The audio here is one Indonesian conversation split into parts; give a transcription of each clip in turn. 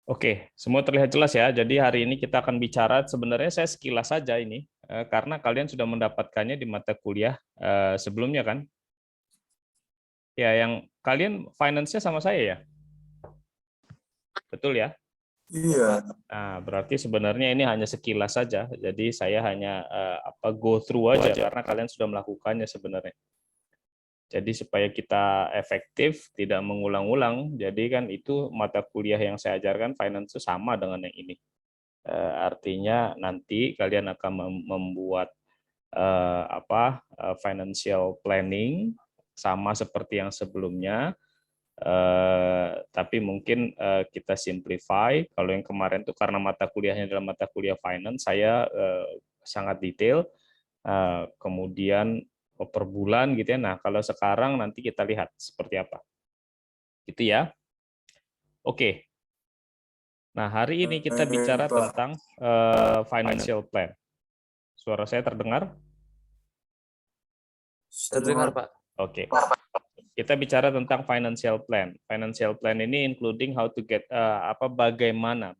Oke, semua terlihat jelas ya. Jadi hari ini kita akan bicara, sebenarnya saya sekilas saja ini, karena kalian sudah mendapatkannya di mata kuliah sebelumnya kan? Ya, yang kalian finance-nya sama saya ya? Betul ya? Iya, Nah, berarti sebenarnya ini hanya sekilas saja. Jadi saya hanya go through aja karena kalian sudah melakukannya sebenarnya. Jadi supaya kita efektif, tidak mengulang-ulang. Jadi kan itu mata kuliah yang saya ajarkan finance itu sama dengan yang ini. Artinya nanti kalian akan membuat financial planning sama seperti yang sebelumnya, tapi mungkin kita simplify. Kalau yang kemarin itu karena mata kuliahnya adalah mata kuliah finance, saya sangat detail, kemudian per bulan gitu ya. Nah, kalau sekarang nanti kita lihat seperti apa. Gitu ya. Oke. Nah, hari ini kita bicara Pak. tentang financial plan. Suara saya terdengar? Saya Terdengar, dengar. Pak. Oke. Kita bicara tentang financial plan. Financial plan ini including how to get bagaimana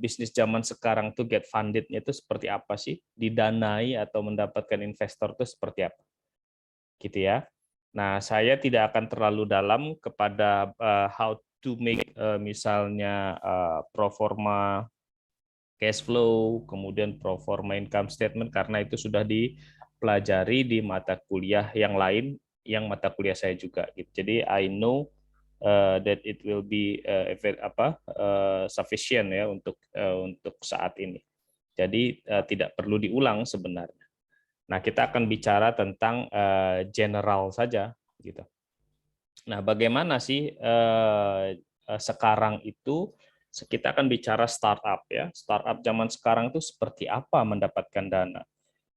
bisnis zaman sekarang tuh get funded-nya itu seperti apa sih? Didanai atau mendapatkan investor itu seperti apa? Gitu ya. Nah, saya tidak akan terlalu dalam kepada how to make misalnya pro forma cash flow, kemudian pro forma income statement, karena itu sudah dipelajari di mata kuliah yang lain, yang mata kuliah saya juga. Jadi I know that it will be sufficient ya untuk saat ini. Jadi tidak perlu diulang sebenarnya. Nah, kita akan bicara tentang general saja gitu. Nah, bagaimana sih sekarang itu kita akan bicara startup ya. Startup zaman sekarang itu seperti apa mendapatkan dana?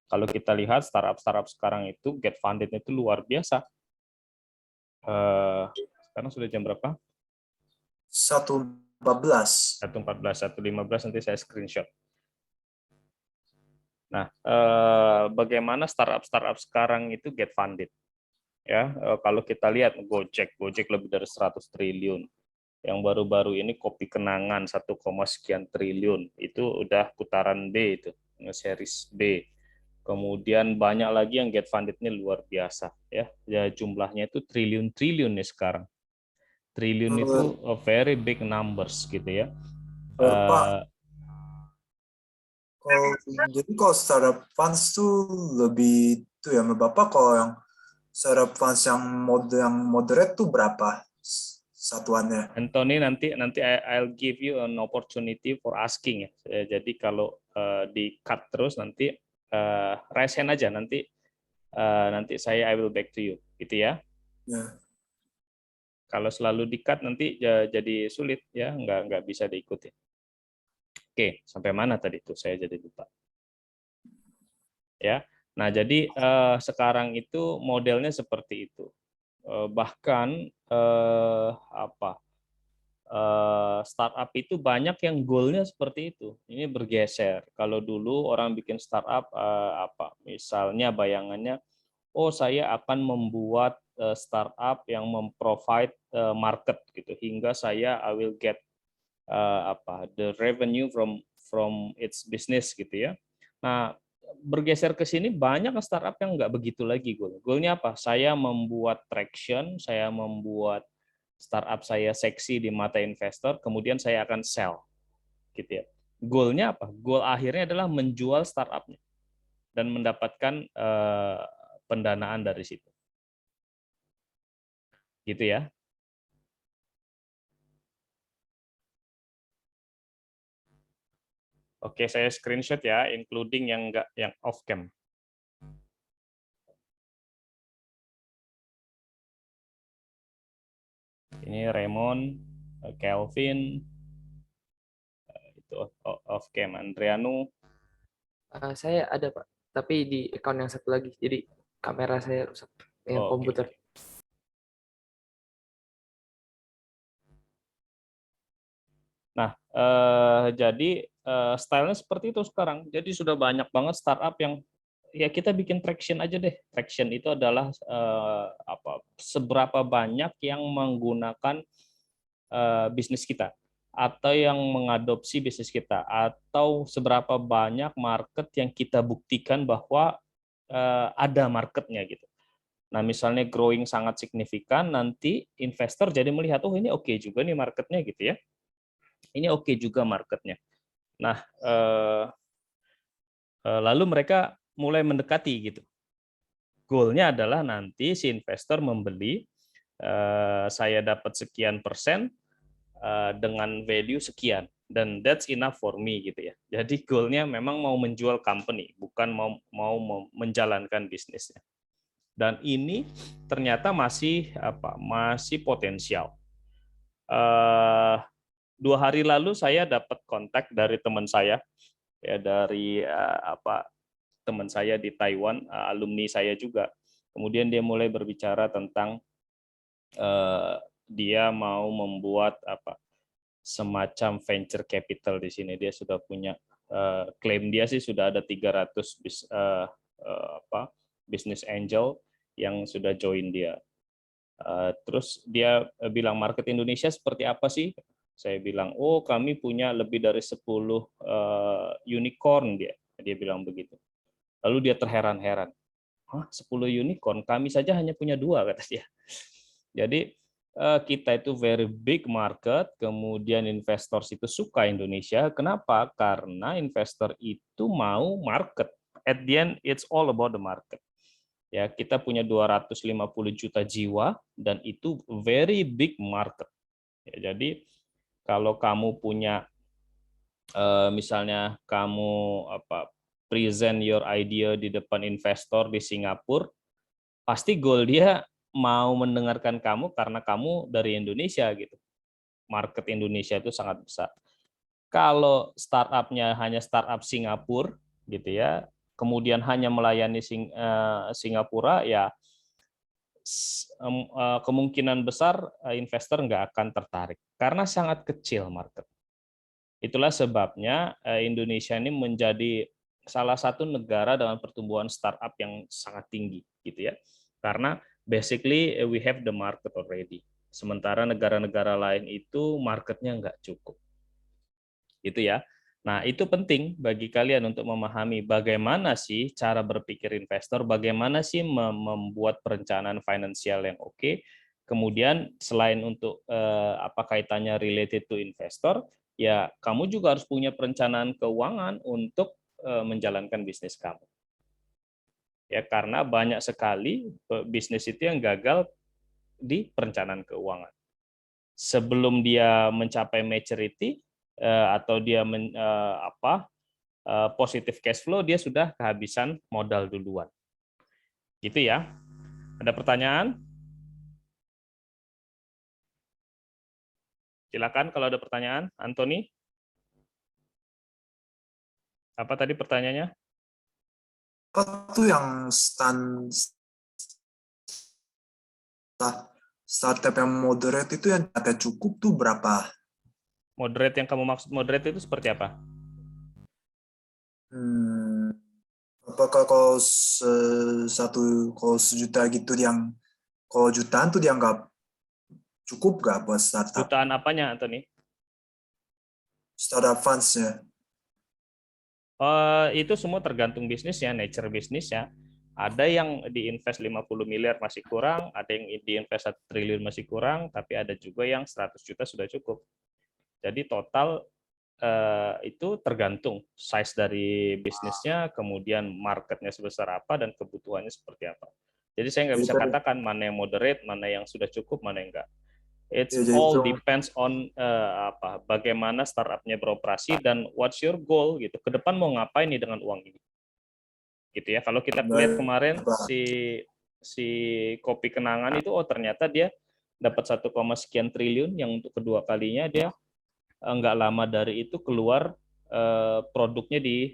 Kalau kita lihat startup sekarang itu get funded itu luar biasa. Sekarang sudah jam berapa? 1.14. 1.14, 1.15 nanti saya screenshot. Nah, bagaimana startup sekarang itu get funded? Ya, kalau kita lihat Gojek lebih dari 100 triliun. Yang baru-baru ini Kopi Kenangan 1, sekian triliun, itu udah putaran B itu, series B. Kemudian banyak lagi yang get funded-nya luar biasa ya. Ya jumlahnya itu triliun-triliun nih sekarang. Triliun itu a very big numbers gitu ya. Pak, jadi kalau startup funds tuh lebih tuh ya, Bapak kalau yang startup funds yang moderate tuh berapa satuannya? Anthony, nanti I'll give you an opportunity for asking ya. Jadi kalau di cut terus nanti raise hand aja, nanti saya I will back to you gitu ya. Ya. Kalau selalu di-cut nanti jadi sulit ya, nggak bisa diikuti. Oke, sampai mana tadi tuh saya jadi lupa. Ya. Nah, jadi sekarang itu modelnya seperti itu. Bahkan startup itu banyak yang goalnya seperti itu. Ini bergeser. Kalau dulu orang bikin startup misalnya bayangannya, oh saya akan membuat startup yang memprovide market gitu, hingga saya I will get the revenue from its business gitu ya. Nah, bergeser ke sini banyak startup yang nggak begitu lagi goal. Goalnya apa? Saya membuat traction, saya membuat startup saya seksi di mata investor, kemudian saya akan sell gitu ya. Goalnya apa? Goal akhirnya adalah menjual startupnya dan mendapatkan pendanaan dari situ. Gitu ya. Oke, saya screenshot ya, including yang enggak, yang off cam. Ini Raymond, Kelvin, itu off cam. Andrianu. Saya ada, Pak. Tapi di account yang satu lagi. Jadi kamera saya rusak. Yang Oke. komputer. Nah, jadi stylenya seperti itu sekarang. Jadi sudah banyak banget startup yang ya kita bikin traction aja deh. Traction itu adalah seberapa banyak yang menggunakan bisnis kita, atau yang mengadopsi bisnis kita, atau seberapa banyak market yang kita buktikan bahwa ada marketnya gitu. Nah, misalnya growing sangat signifikan, nanti investor jadi melihat, oh ini oke juga nih marketnya gitu ya. Ini oke juga marketnya. Nah, lalu mereka mulai mendekati gitu. Goalnya adalah nanti si investor membeli, saya dapat sekian persen dengan value sekian, dan that's enough for me gitu ya. Jadi goalnya memang mau menjual company, bukan mau menjalankan bisnisnya. Dan ini ternyata masih potensial. 2 hari lalu saya dapat kontak dari teman saya, ya dari teman saya di Taiwan, alumni saya juga. Kemudian dia mulai berbicara tentang dia mau membuat semacam venture capital di sini. Dia sudah punya klaim dia sih sudah ada 300 business angel yang sudah join dia. Terus dia bilang, market Indonesia seperti apa sih? Saya bilang, oh kami punya lebih dari 10 unicorn dia bilang begitu. Lalu dia terheran-heran. Hah, 10 unicorn? Kami saja hanya punya 2, kata dia. Jadi kita itu very big market, kemudian investor itu suka Indonesia. Kenapa? Karena investor itu mau market. At the end, it's all about the market. Ya, kita punya 250 juta jiwa dan itu very big market. Ya, jadi kalau kamu punya misalnya kamu present your idea di depan investor di Singapura, pasti goal dia mau mendengarkan kamu karena kamu dari Indonesia gitu. Market Indonesia itu sangat besar. Kalau startupnya hanya startup Singapura gitu ya, kemudian hanya melayani Singapura, ya kemungkinan besar investor nggak akan tertarik karena sangat kecil market. Itulah sebabnya Indonesia ini menjadi salah satu negara dengan pertumbuhan startup yang sangat tinggi gitu ya. Karena basically we have the market already. Sementara negara-negara lain itu marketnya nggak cukup. Gitu ya. Nah, itu penting bagi kalian untuk memahami bagaimana sih cara berpikir investor, bagaimana sih membuat perencanaan finansial yang oke. Kemudian selain untuk apa kaitannya related to investor, ya kamu juga harus punya perencanaan keuangan untuk menjalankan bisnis kamu. Ya, karena banyak sekali bisnis itu yang gagal di perencanaan keuangan. Sebelum dia mencapai maturity, atau dia positif cash flow, dia sudah kehabisan modal duluan. Gitu ya. Ada pertanyaan? Silakan kalau ada pertanyaan, Anthony. Apa tadi pertanyaannya? Apa tuh yang startup yang moderate itu yang data cukup tuh berapa? Moderate yang kamu maksud moderate itu seperti apa? Apakah kalau kalau sejuta gitu kalau jutaan tuh dianggap cukup nggak buat startup? Jutaan apanya, Anthony? Startup funds-nya. Itu semua tergantung bisnisnya, nature bisnisnya. Ada yang diinvest 50 miliar masih kurang, ada yang diinvest 1 triliun masih kurang, tapi ada juga yang 100 juta sudah cukup. Jadi total itu tergantung size dari bisnisnya, kemudian marketnya sebesar apa, dan kebutuhannya seperti apa. Jadi saya nggak bisa katakan mana yang moderate, mana yang sudah cukup, mana yang enggak. It's all depends on bagaimana startupnya beroperasi dan what's your goal gitu. Ke depan mau ngapain nih dengan uang ini? Gitu ya. Kalau kita lihat kemarin si Kopi Kenangan itu, ternyata dia dapat 1, sekian triliun yang untuk kedua kalinya. Dia nggak lama dari itu keluar produknya di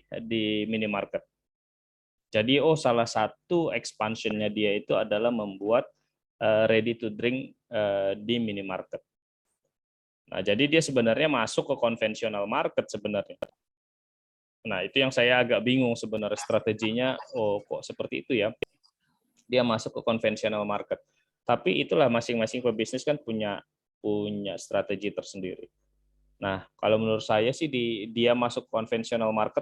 minimarket. Jadi salah satu expansion-nya dia itu adalah membuat ready to drink di minimarket. Nah, jadi dia sebenarnya masuk ke konvensional market sebenarnya. Nah, itu yang saya agak bingung sebenarnya strateginya. Kok seperti itu ya? Dia masuk ke konvensional market. Tapi itulah masing-masing pebisnis kan punya punya strategi tersendiri. Nah, kalau menurut saya sih dia masuk konvensional market,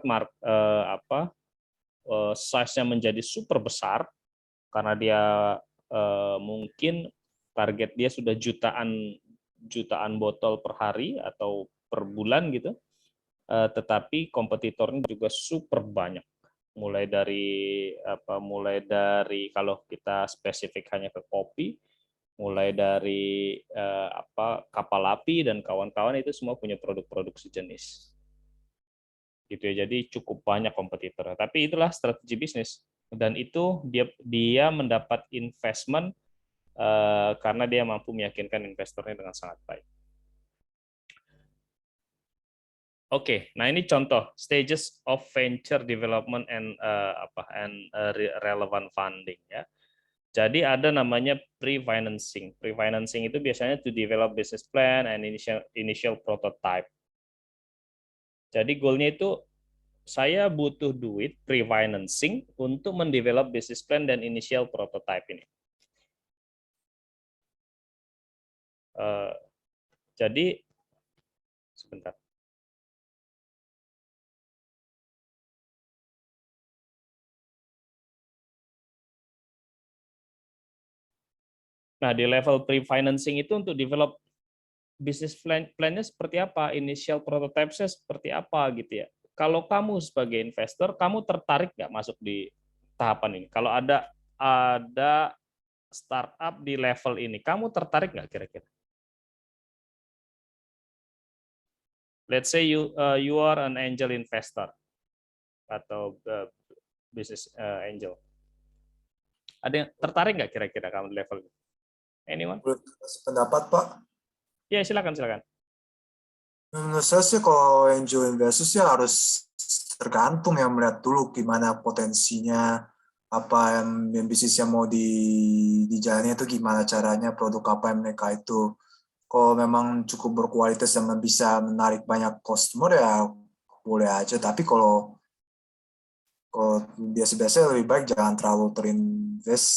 size-nya menjadi super besar karena dia mungkin target dia sudah jutaan botol per hari atau per bulan gitu. Tetapi kompetitornya juga super banyak. Mulai dari kalau kita spesifik hanya ke kopi, mulai dari kapal api dan kawan-kawan itu semua punya produk-produk sejenis. Gitu ya. Jadi cukup banyak kompetitor. Tapi itulah strategi bisnis dan itu dia mendapat investment karena dia mampu meyakinkan investornya dengan sangat baik. Oke, nah ini contoh stages of venture development and relevant funding ya. Jadi ada namanya pre-financing. Pre-financing itu biasanya to develop business plan and initial prototype. Jadi goalnya itu saya butuh duit pre-financing untuk mendevelop business plan dan initial prototype ini. Jadi sebentar. Nah, di level pre-financing itu untuk develop bisnis plan-nya seperti apa, initial prototype-nya seperti apa gitu ya. Kalau kamu sebagai investor, kamu tertarik nggak masuk di tahapan ini? Kalau ada startup di level ini, kamu tertarik nggak kira-kira? Let's say you are an angel investor atau business angel. Ada yang tertarik nggak kira-kira kamu di level ini? Anyone? Pendapat Pak? Ya, silakan. Menurut saya sih kalau angel investor sih harus tergantung ya, melihat dulu gimana potensinya, apa yang bisnisnya mau dijalani itu gimana caranya, produk apa yang mereka itu. Kalau memang cukup berkualitas dan bisa menarik banyak customer ya boleh aja. Tapi kalau biasa-biasa lebih baik jangan terlalu terinvest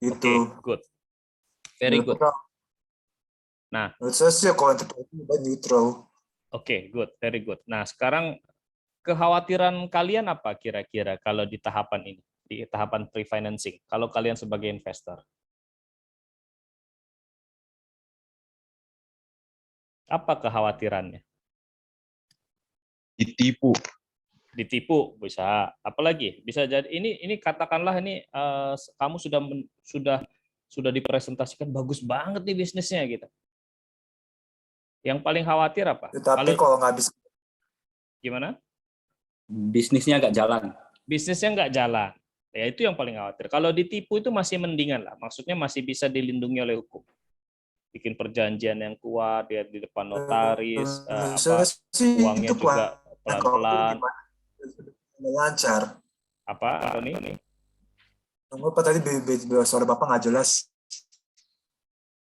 gitu. Oke, good. Very good. Nah, menurut saya sih kalau neutral. Oke, good, very good. Nah, sekarang kekhawatiran kalian apa kira-kira kalau di tahapan ini, di tahapan pre-financing, kalau kalian sebagai investor? Apa kekhawatirannya? Ditipu bisa. Apalagi bisa jadi ini katakanlah ini kamu sudah dipresentasikan bagus banget nih bisnisnya gitu. Yang paling khawatir apa? Tapi kalau nggak bisa, gimana? Bisnisnya nggak jalan. Bisnisnya nggak jalan. Ya itu yang paling khawatir. Kalau ditipu itu masih mendingan lah. Maksudnya masih bisa dilindungi oleh hukum. Bikin perjanjian yang kuat, dia di depan notaris, uangnya juga pelan-pelan. Lancar. Apa nih? Apa tadi suara Bapak nggak jelas?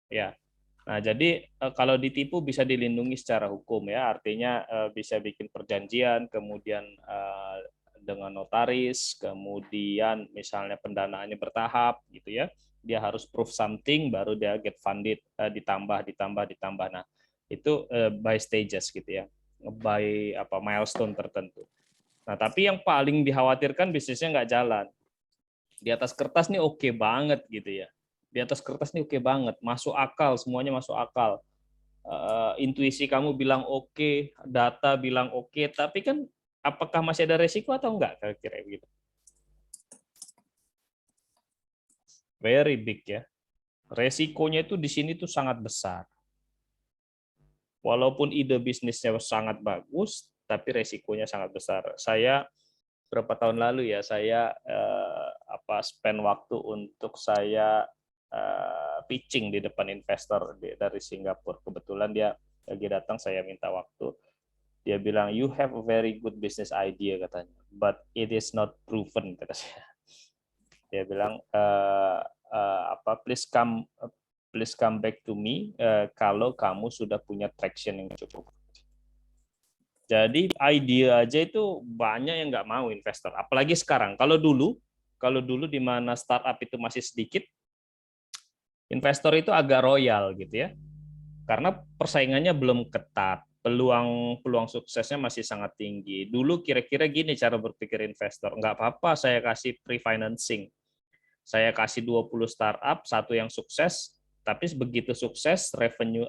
Ya. Nah, jadi kalau ditipu bisa dilindungi secara hukum ya, artinya bisa bikin perjanjian, kemudian dengan notaris, kemudian misalnya pendanaannya bertahap gitu ya. Dia harus prove something baru dia get funded, ditambah. Nah, itu by stages gitu ya. By milestone tertentu. Nah, tapi yang paling dikhawatirkan bisnisnya nggak jalan. Di atas kertas nih oke banget gitu ya. Di atas kertas nih oke banget, masuk akal, semuanya masuk akal. Intuisi kamu bilang oke, data bilang oke, tapi kan apakah masih ada resiko atau enggak kira-kira begitu? Very big ya. Resikonya itu di sini tuh sangat besar. Walaupun ide bisnisnya sangat bagus, tapi resikonya sangat besar. Saya berapa tahun lalu ya saya spend waktu untuk saya pitching di depan investor dari Singapura. Kebetulan dia lagi datang, saya minta waktu. Dia bilang, you have a very good business idea katanya, but it is not proven kata saya. Dia bilang please come back to me kalau kamu sudah punya traction yang cukup. Jadi ide aja itu banyak yang nggak mau investor, apalagi sekarang. Kalau dulu di mana startup itu masih sedikit, investor itu agak royal gitu ya. karena persaingannya belum ketat, peluang suksesnya masih sangat tinggi. Dulu kira-kira gini cara berpikir investor, nggak apa-apa saya kasih pre-financing, saya kasih 20 startup, satu yang sukses, tapi begitu sukses revenue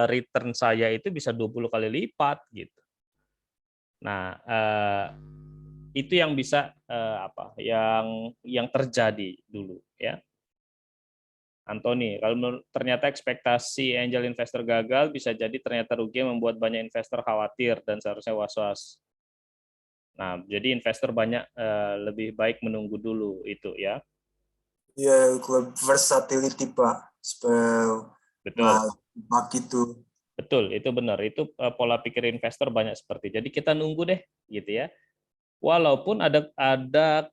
return saya itu bisa 20 kali lipat gitu. Nah, itu yang bisa yang terjadi dulu ya. Anthony, kalau ternyata ekspektasi angel investor gagal, bisa jadi ternyata rugi membuat banyak investor khawatir dan seharusnya was-was. Nah, jadi investor banyak lebih baik menunggu dulu itu ya. Ya, versatility Pak, supaya Betul. itu. Betul, itu benar. Itu pola pikir investor banyak seperti. Jadi kita nunggu deh, gitu ya. Walaupun ada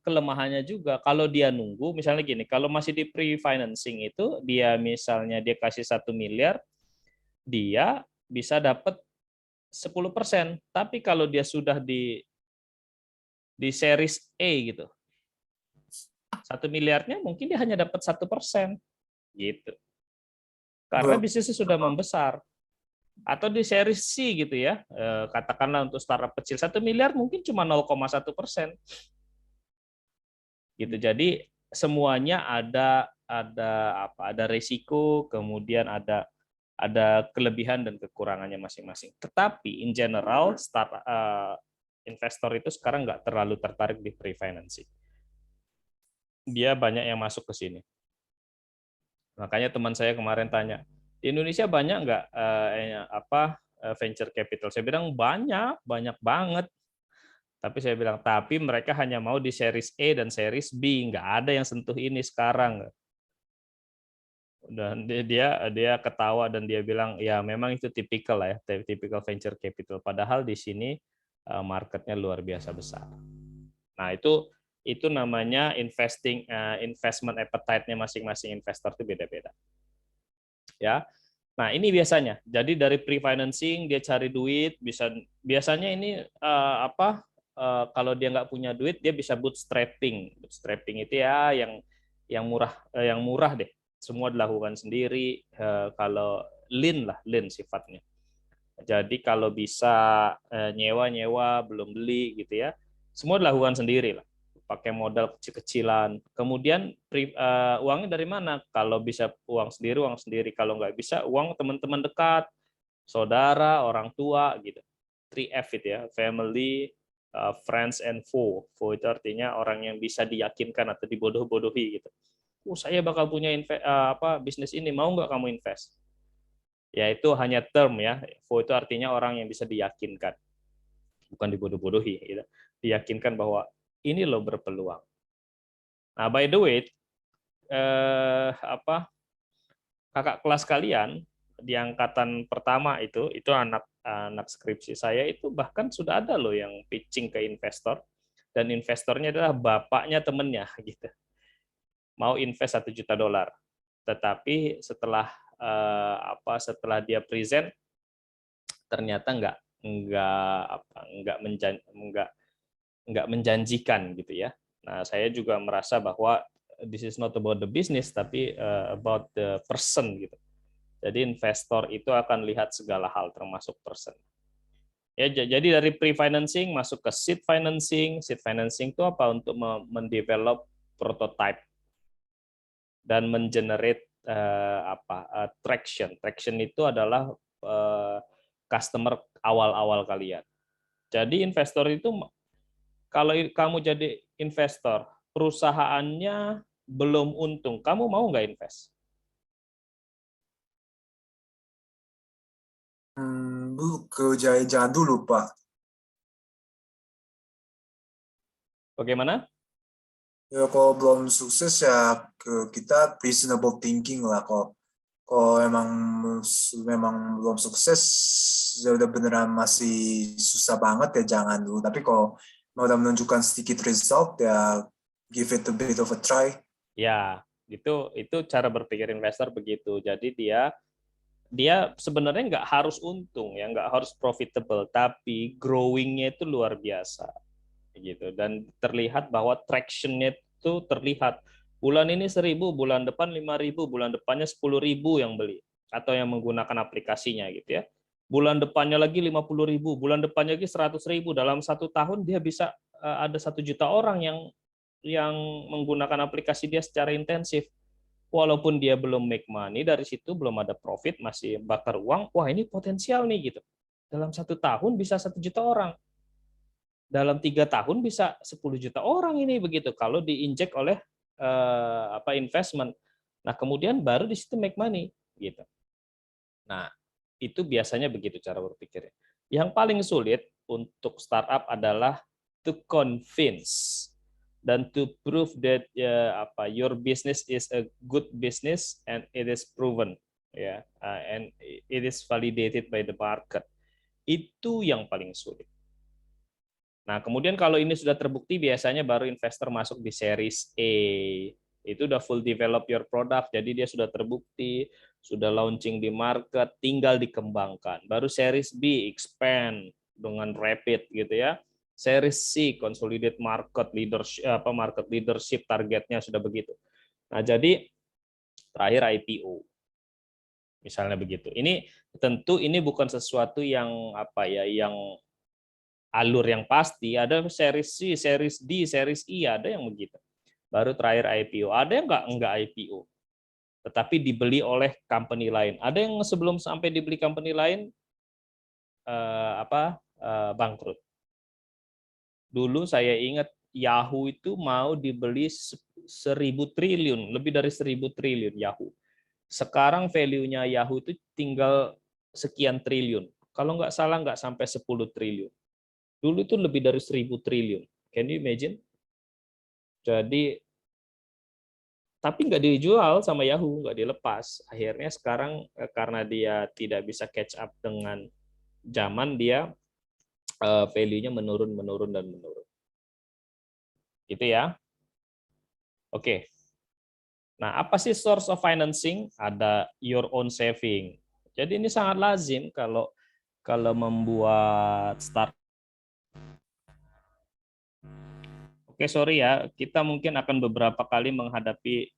kelemahannya juga. Kalau dia nunggu, misalnya gini, kalau masih di pre-financing itu, dia misalnya dia kasih 1 miliar, dia bisa dapat 10%. Tapi kalau dia sudah di series A gitu, 1 miliarnya mungkin dia hanya dapat 1%, gitu. Karena bisnisnya sudah membesar. Atau di seri C gitu ya, katakanlah untuk startup kecil 1 miliar mungkin cuma 0,1%. Gitu. Jadi semuanya ada risiko, kemudian ada kelebihan dan kekurangannya masing-masing. Tetapi in general investor itu sekarang nggak terlalu tertarik di pre-financing. Dia banyak yang masuk ke sini. Makanya teman saya kemarin tanya, di Indonesia banyak nggak venture capital? Saya bilang banyak banget. Tapi saya bilang, tapi mereka hanya mau di series A dan series B, nggak ada yang sentuh ini sekarang. Dan dia ketawa dan dia bilang, ya memang itu tipikal ya, tipikal venture capital. Padahal di sini marketnya luar biasa besar. Nah itu namanya investment appetite-nya masing-masing investor itu beda-beda. Ya. Nah, ini biasanya. Jadi dari pre-financing dia cari duit, biasanya ini kalau dia nggak punya duit dia bisa bootstrapping. Bootstrapping itu ya yang murah deh. Semua dilakukan sendiri. Kalau lean sifatnya. Jadi kalau bisa nyewa belum beli gitu ya. Semua dilakukan sendiri lah. Pakai modal kecil-kecilan. Kemudian uangnya dari mana? Kalau bisa uang sendiri. Kalau nggak bisa, uang teman-teman dekat, saudara, orang tua, gitu. 3F itu ya, family, friends, and foe. Foe itu artinya orang yang bisa diyakinkan atau dibodoh-bodohi gitu. Saya bakal punya bisnis ini, mau nggak kamu invest? Ya itu hanya term ya. Foe itu artinya orang yang bisa diyakinkan, bukan dibodoh-bodohi. Gitu. Diyakinkan bahwa ini loh berpeluang. Nah, by the way, kakak kelas kalian di angkatan pertama itu anak skripsi saya itu bahkan sudah ada loh yang pitching ke investor dan investornya adalah bapaknya temennya gitu. Mau invest $1 juta. Tetapi setelah dia present ternyata nggak menjanjikan gitu ya. Nah, saya juga merasa bahwa this is not about the business tapi about the person gitu. Jadi investor itu akan lihat segala hal termasuk person. Ya, jadi dari pre-financing masuk ke seed financing. Seed financing itu apa? Untuk mendevelop prototype dan mengenerate traction. Traction itu adalah customer awal-awal kalian. Jadi investor itu kalau kamu jadi investor, perusahaannya belum untung, kamu mau nggak invest? Jangan dulu, Pak. Bagaimana? Ya, kalau belum sukses ya kita reasonable thinking lah. Kalau memang belum sukses, ya udah beneran masih susah banget ya jangan dulu. Tapi kalau udah menunjukkan sedikit result ya give it a bit of a try. Ya, itu cara berpikir investor begitu. Jadi dia sebenarnya nggak harus untung ya, nggak harus profitable, tapi growing-nya itu luar biasa gitu. Dan terlihat bahwa traction-nya itu terlihat bulan ini 1.000, bulan depan 5.000, bulan depannya 10.000 yang beli. atau yang menggunakan aplikasinya gitu ya. Bulan depannya lagi 50.000, bulan depannya lagi 100.000. Dalam 1 tahun dia bisa ada 1 juta orang yang menggunakan aplikasi dia secara intensif. Walaupun dia belum make money dari situ, belum ada profit, masih bakar uang. Wah, ini potensial nih gitu. Dalam 1 tahun bisa 1 juta orang. Dalam 3 tahun bisa 10 juta orang ini begitu kalau diinjek oleh investment. Nah, kemudian baru di situ make money gitu. Nah, itu biasanya begitu cara berpikirnya. Yang paling sulit untuk startup adalah to convince dan to prove that your business is a good business and it is proven and it is validated by the market. Itu yang paling sulit. Nah, kemudian kalau ini sudah terbukti, biasanya baru investor masuk di series A. Itu udah full develop your product, jadi dia sudah terbukti, sudah launching di market, tinggal dikembangkan. Baru series B, expand dengan rapid gitu ya. Series C, consolidate market leadership targetnya sudah begitu. Nah, jadi terakhir IPO. Misalnya begitu. Ini tentu ini bukan sesuatu yang yang alur yang pasti, ada series C, series D, series E, ada yang begitu. Baru terakhir IPO, ada yang enggak IPO, tetapi dibeli oleh company lain. Ada yang sebelum sampai dibeli company lain bangkrut. Dulu saya ingat Yahoo itu mau dibeli 1.000 triliun, lebih dari 1.000 triliun Yahoo. Sekarang value-nya Yahoo itu tinggal sekian triliun. Kalau nggak salah nggak sampai 10 triliun. Dulu itu lebih dari 1.000 triliun. Can you imagine? Jadi, tapi nggak dijual sama Yahoo, nggak dilepas. Akhirnya sekarang karena dia tidak bisa catch up dengan zaman, dia value-nya menurun dan menurun. Gitu ya. Oke. Nah, apa sih source of financing? Ada your own saving. Jadi ini sangat lazim kalau membuat start. Oke, sorry ya, kita mungkin akan beberapa kali menghadapi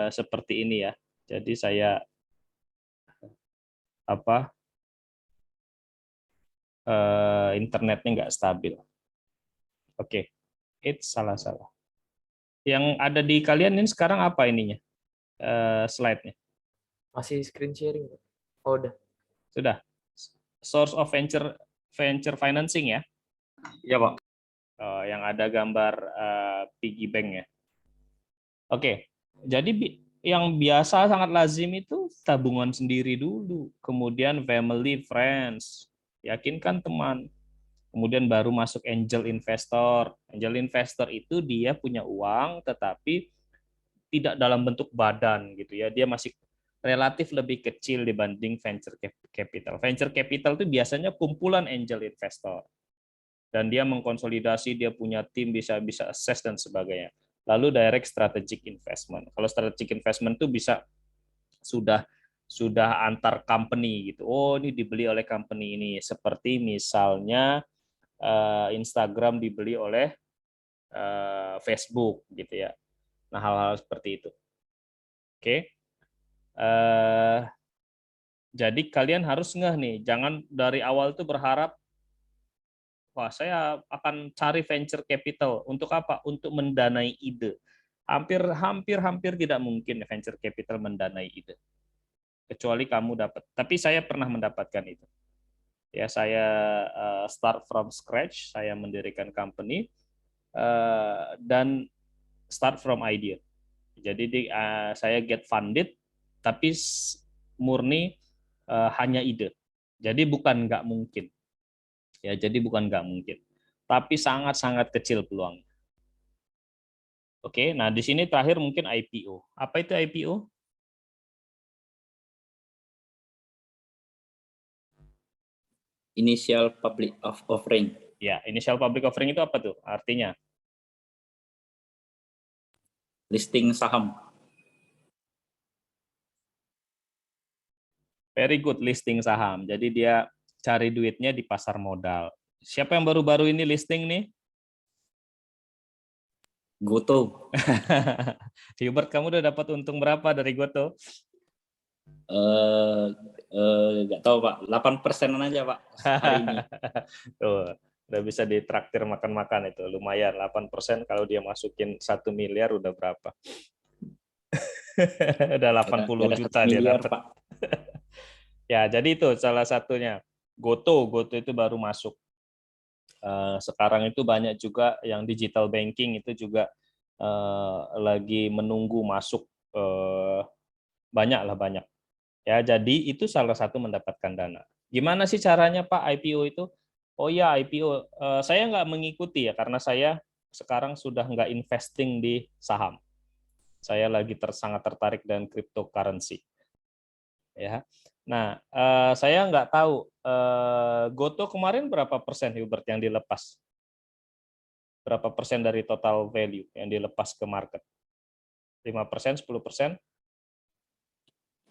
seperti ini ya. Jadi saya internetnya nggak stabil. Oke, it's salah. Yang ada di kalian ini sekarang apa ininya? Slide-nya. Masih screen sharing. Oh, udah. Sudah. Source of venture financing ya. Iya, Pak. Yang ada gambar piggy bank ya. Oke, jadi yang biasa sangat lazim itu tabungan sendiri dulu, kemudian family, friends, yakinkan teman, kemudian baru masuk angel investor. Angel investor itu dia punya uang, tetapi tidak dalam bentuk badan gitu ya, dia masih relatif lebih kecil dibanding venture capital. Venture capital itu biasanya kumpulan angel investor. Dan dia mengkonsolidasi, dia punya tim, bisa assess dan sebagainya. Lalu direct strategic investment. Kalau strategic investment itu bisa sudah antar company gitu. Oh, ini dibeli oleh company ini. Seperti misalnya Instagram dibeli oleh Facebook gitu ya. Nah, hal-hal seperti itu. Oke. Jadi kalian harus ngeh nih, jangan dari awal tuh berharap wah, saya akan cari venture capital. Untuk apa? Untuk mendanai ide. Hampir tidak mungkin venture capital mendanai ide. Kecuali kamu dapat. Tapi saya pernah mendapatkan itu. Ya, saya start from scratch, saya mendirikan company dan start from idea. Jadi saya get funded, tapi murni hanya ide. Jadi bukan nggak mungkin. Ya, jadi bukan nggak mungkin, tapi sangat-sangat kecil peluang. Oke, nah di sini terakhir mungkin IPO. Apa itu IPO? Initial public offering. Ya, initial public offering itu apa tuh? Artinya? Listing saham. Very good, listing saham. Jadi dia cari duitnya di pasar modal. Siapa yang baru-baru ini listing nih? Goto. Hubert, kamu udah dapat untung berapa dari Goto? Nggak tahu Pak, 8%-an aja Pak hari ini. Tuh, udah bisa ditraktir makan-makan itu lumayan 8% kalau dia masukin 1 miliar udah berapa? Udah 80 Ada 1 juta dia miliar dapat. Pak. Ya, jadi itu salah satunya. Goto itu baru masuk. Sekarang itu banyak juga yang digital banking itu juga lagi menunggu masuk, banyak. Ya, jadi itu salah satu mendapatkan dana. Gimana sih caranya Pak IPO itu? Oh ya, IPO saya nggak mengikuti ya karena saya sekarang sudah nggak investing di saham. Saya lagi sangat tertarik dengan cryptocurrency. Ya. Nah, saya nggak tahu Goto kemarin berapa persen Hubert yang dilepas? Berapa persen dari total value yang dilepas ke market? 5%, 10%?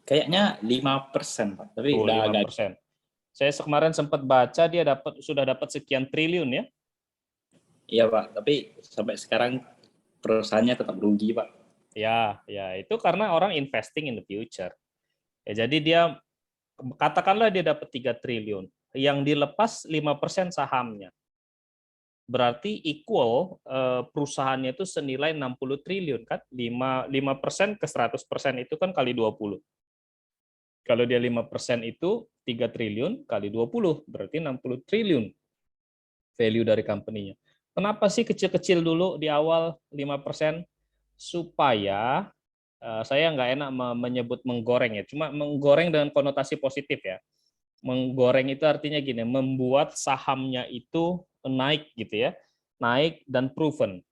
Kayaknya 5% Pak, tapi Tuh, udah agak 5%. Saya kemarin sempat baca dia sudah dapat sekian triliun ya. iya Pak, tapi sampai sekarang perusahaannya tetap rugi Pak. Ya, itu karena orang investing in the future. Ya, jadi dia katakanlah dia dapat 3 triliun, yang dilepas 5% sahamnya. Berarti equal perusahaannya itu senilai 60 triliun kan? 5% ke 100% itu kan kali 20. Kalau dia 5% itu 3 triliun kali 20, berarti 60 triliun value dari company-nya. Kenapa sih kecil-kecil dulu di awal 5%? Supaya saya nggak enak menyebut menggoreng ya, cuma menggoreng dengan konotasi positif ya. Menggoreng itu artinya gini, membuat sahamnya itu naik gitu ya, naik dan proven.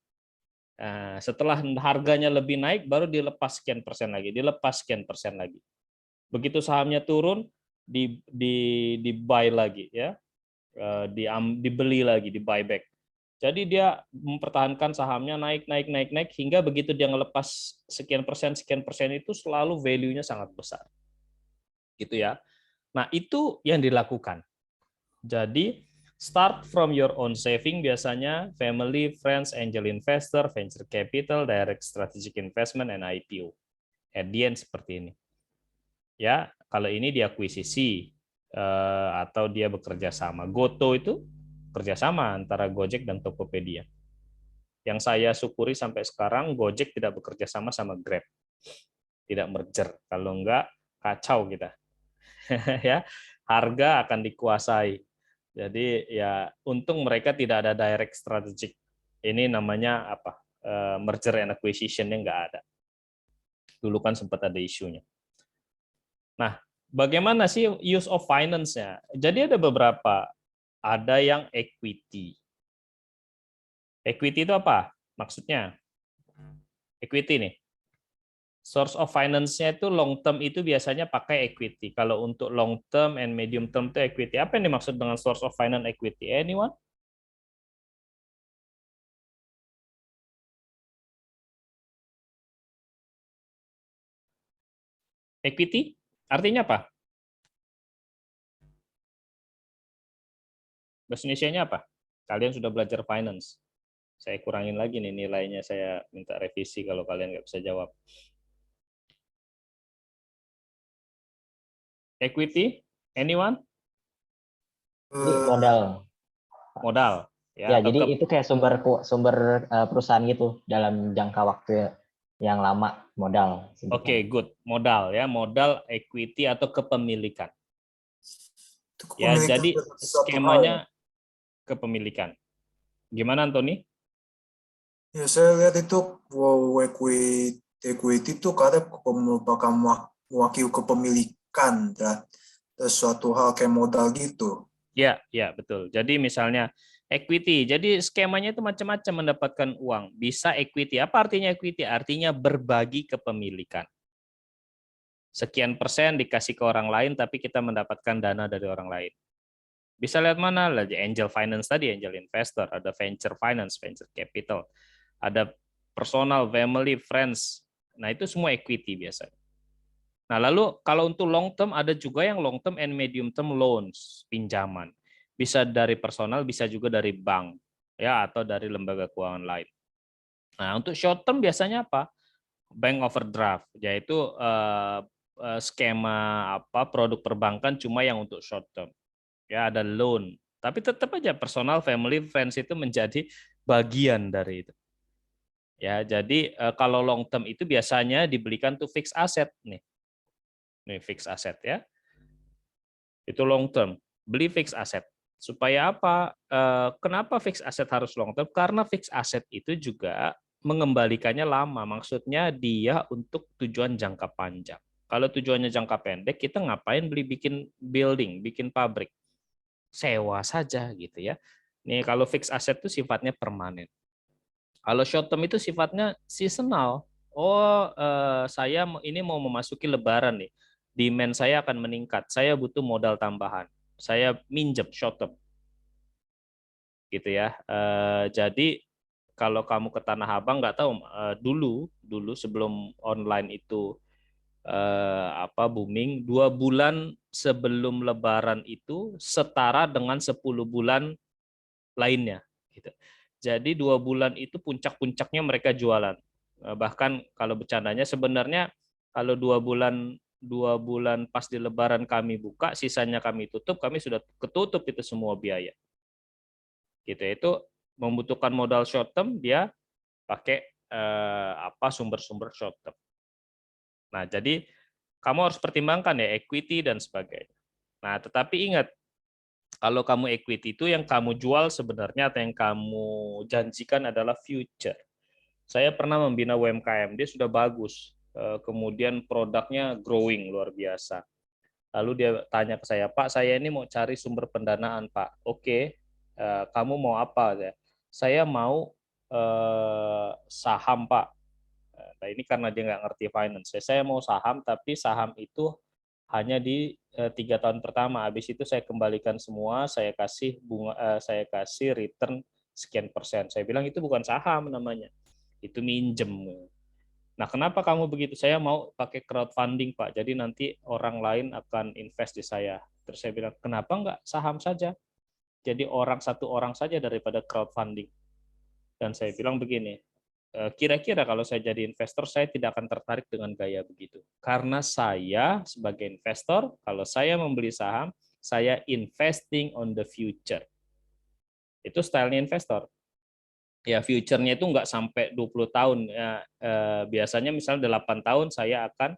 Nah, setelah harganya lebih naik, baru dilepas sekian persen lagi, dilepas sekian persen lagi. Begitu sahamnya turun, di buy lagi ya, dibeli lagi, di buyback. Jadi dia mempertahankan sahamnya naik hingga begitu dia ngelepas sekian persen itu selalu value-nya sangat besar. Gitu ya. Nah, itu yang dilakukan. Jadi start from your own saving biasanya family, friends, angel investor, venture capital, direct strategic investment and IPO. At the end seperti ini. Ya, kalau ini diakuisisi atau dia bekerja sama. Goto itu kerjasama antara Gojek dan Tokopedia. Yang saya syukuri sampai sekarang Gojek tidak bekerja sama Grab, tidak merger. Kalau enggak kacau kita, ya harga akan dikuasai. Jadi ya untung mereka tidak ada direct strategic. Ini namanya apa? Merger and acquisition-nya enggak ada. Dulu kan sempat ada isunya. Nah, bagaimana sih use of finance-nya? Jadi ada beberapa. Ada yang equity. Equity itu apa? Maksudnya equity nih. Source of finance-nya itu long term itu biasanya pakai equity. Kalau untuk long term and medium term itu equity. Apa yang dimaksud dengan source of finance equity? Anyone? Equity artinya apa? Bahasa Indonesianya apa? Kalian sudah belajar finance. Saya kurangin lagi nih nilainya, saya minta revisi kalau kalian nggak bisa jawab. Equity? Anyone? Jadi modal. Modal. Ya, Atau jadi itu kayak sumber perusahaan gitu dalam jangka waktu yang lama, modal. Oke, good. Modal ya, modal equity atau kepemilikan. Itu Ya, kepemilikan jadi dari suatu hal ya. skemanya kepemilikan. Gimana, Antoni? Ya, saya lihat itu equity itu kadang merupakan mewakili kepemilikan dan suatu hal kayak modal gitu. Ya, betul. Jadi misalnya equity. Jadi skemanya itu macam-macam mendapatkan uang. Bisa equity. Apa artinya equity? Artinya berbagi kepemilikan. Sekian persen dikasih ke orang lain, tapi kita mendapatkan dana dari orang lain. Bisa lihat mana? Angel finance tadi, angel investor. Ada venture finance, venture capital. Ada personal, family, friends. Nah, itu semua equity biasanya. Nah, lalu kalau untuk long term ada juga yang long term and medium term loans, pinjaman. Bisa dari personal, bisa juga dari bank ya atau dari lembaga keuangan lain. Nah, untuk short term biasanya apa? Bank overdraft, yaitu skema produk perbankan cuma yang untuk short term. Ya, ada loan. Tapi tetap aja personal, family, friends itu menjadi bagian dari itu. Ya, jadi kalau long term itu biasanya dibelikan tuh fixed asset nih. Nih fixed asset ya. Itu long term. Beli fixed asset. Supaya apa? Kenapa fixed asset harus long term? Karena fixed asset itu juga mengembalikannya lama. Maksudnya dia untuk tujuan jangka panjang. Kalau tujuannya jangka pendek, kita ngapain beli bikin building, bikin pabrik? Sewa saja gitu ya. Nih kalau fixed asset itu sifatnya permanen. Kalau short term itu sifatnya seasonal. Oh, saya ini mau memasuki lebaran nih. Demand saya akan meningkat. Saya butuh modal tambahan. Saya minjem short term. Gitu ya. Jadi kalau kamu ke Tanah Abang nggak tahu dulu sebelum online itu booming, 2 bulan sebelum Lebaran itu setara dengan 10 bulan lainnya. Gitu. Jadi 2 bulan itu puncak-puncaknya mereka jualan. Bahkan kalau bercandanya sebenarnya kalau 2 bulan pas di Lebaran kami buka, sisanya kami tutup, kami sudah ketutup itu semua biaya. Gitu itu membutuhkan modal short term, dia pakai sumber-sumber short term. Nah, jadi kamu harus pertimbangkan ya equity dan sebagainya. Nah, tetapi ingat kalau kamu equity itu yang kamu jual sebenarnya atau yang kamu janjikan adalah future. Saya pernah membina UMKM, dia sudah bagus. Kemudian produknya growing luar biasa. Lalu dia tanya ke saya, Pak, saya ini mau cari sumber pendanaan, Pak. Oke, kamu mau apa? Saya mau saham, Pak. Nah, ini karena dia nggak ngerti finance. Saya mau saham, tapi saham itu hanya di 3 tahun pertama. Habis itu saya kembalikan semua, saya kasih bunga, saya kasih return sekian persen. Saya bilang itu bukan saham namanya, itu minjem. Nah, kenapa kamu begitu? Saya mau pakai crowdfunding, Pak. Jadi nanti orang lain akan invest di saya. Terus saya bilang, kenapa nggak saham saja? Jadi satu orang saja daripada crowdfunding. Dan saya bilang begini, kira-kira kalau saya jadi investor, saya tidak akan tertarik dengan gaya begitu. Karena saya sebagai investor, kalau saya membeli saham, saya investing on the future. Itu stylenya investor. Ya, future-nya itu nggak sampai 20 tahun. Ya, biasanya misalnya 8 tahun saya akan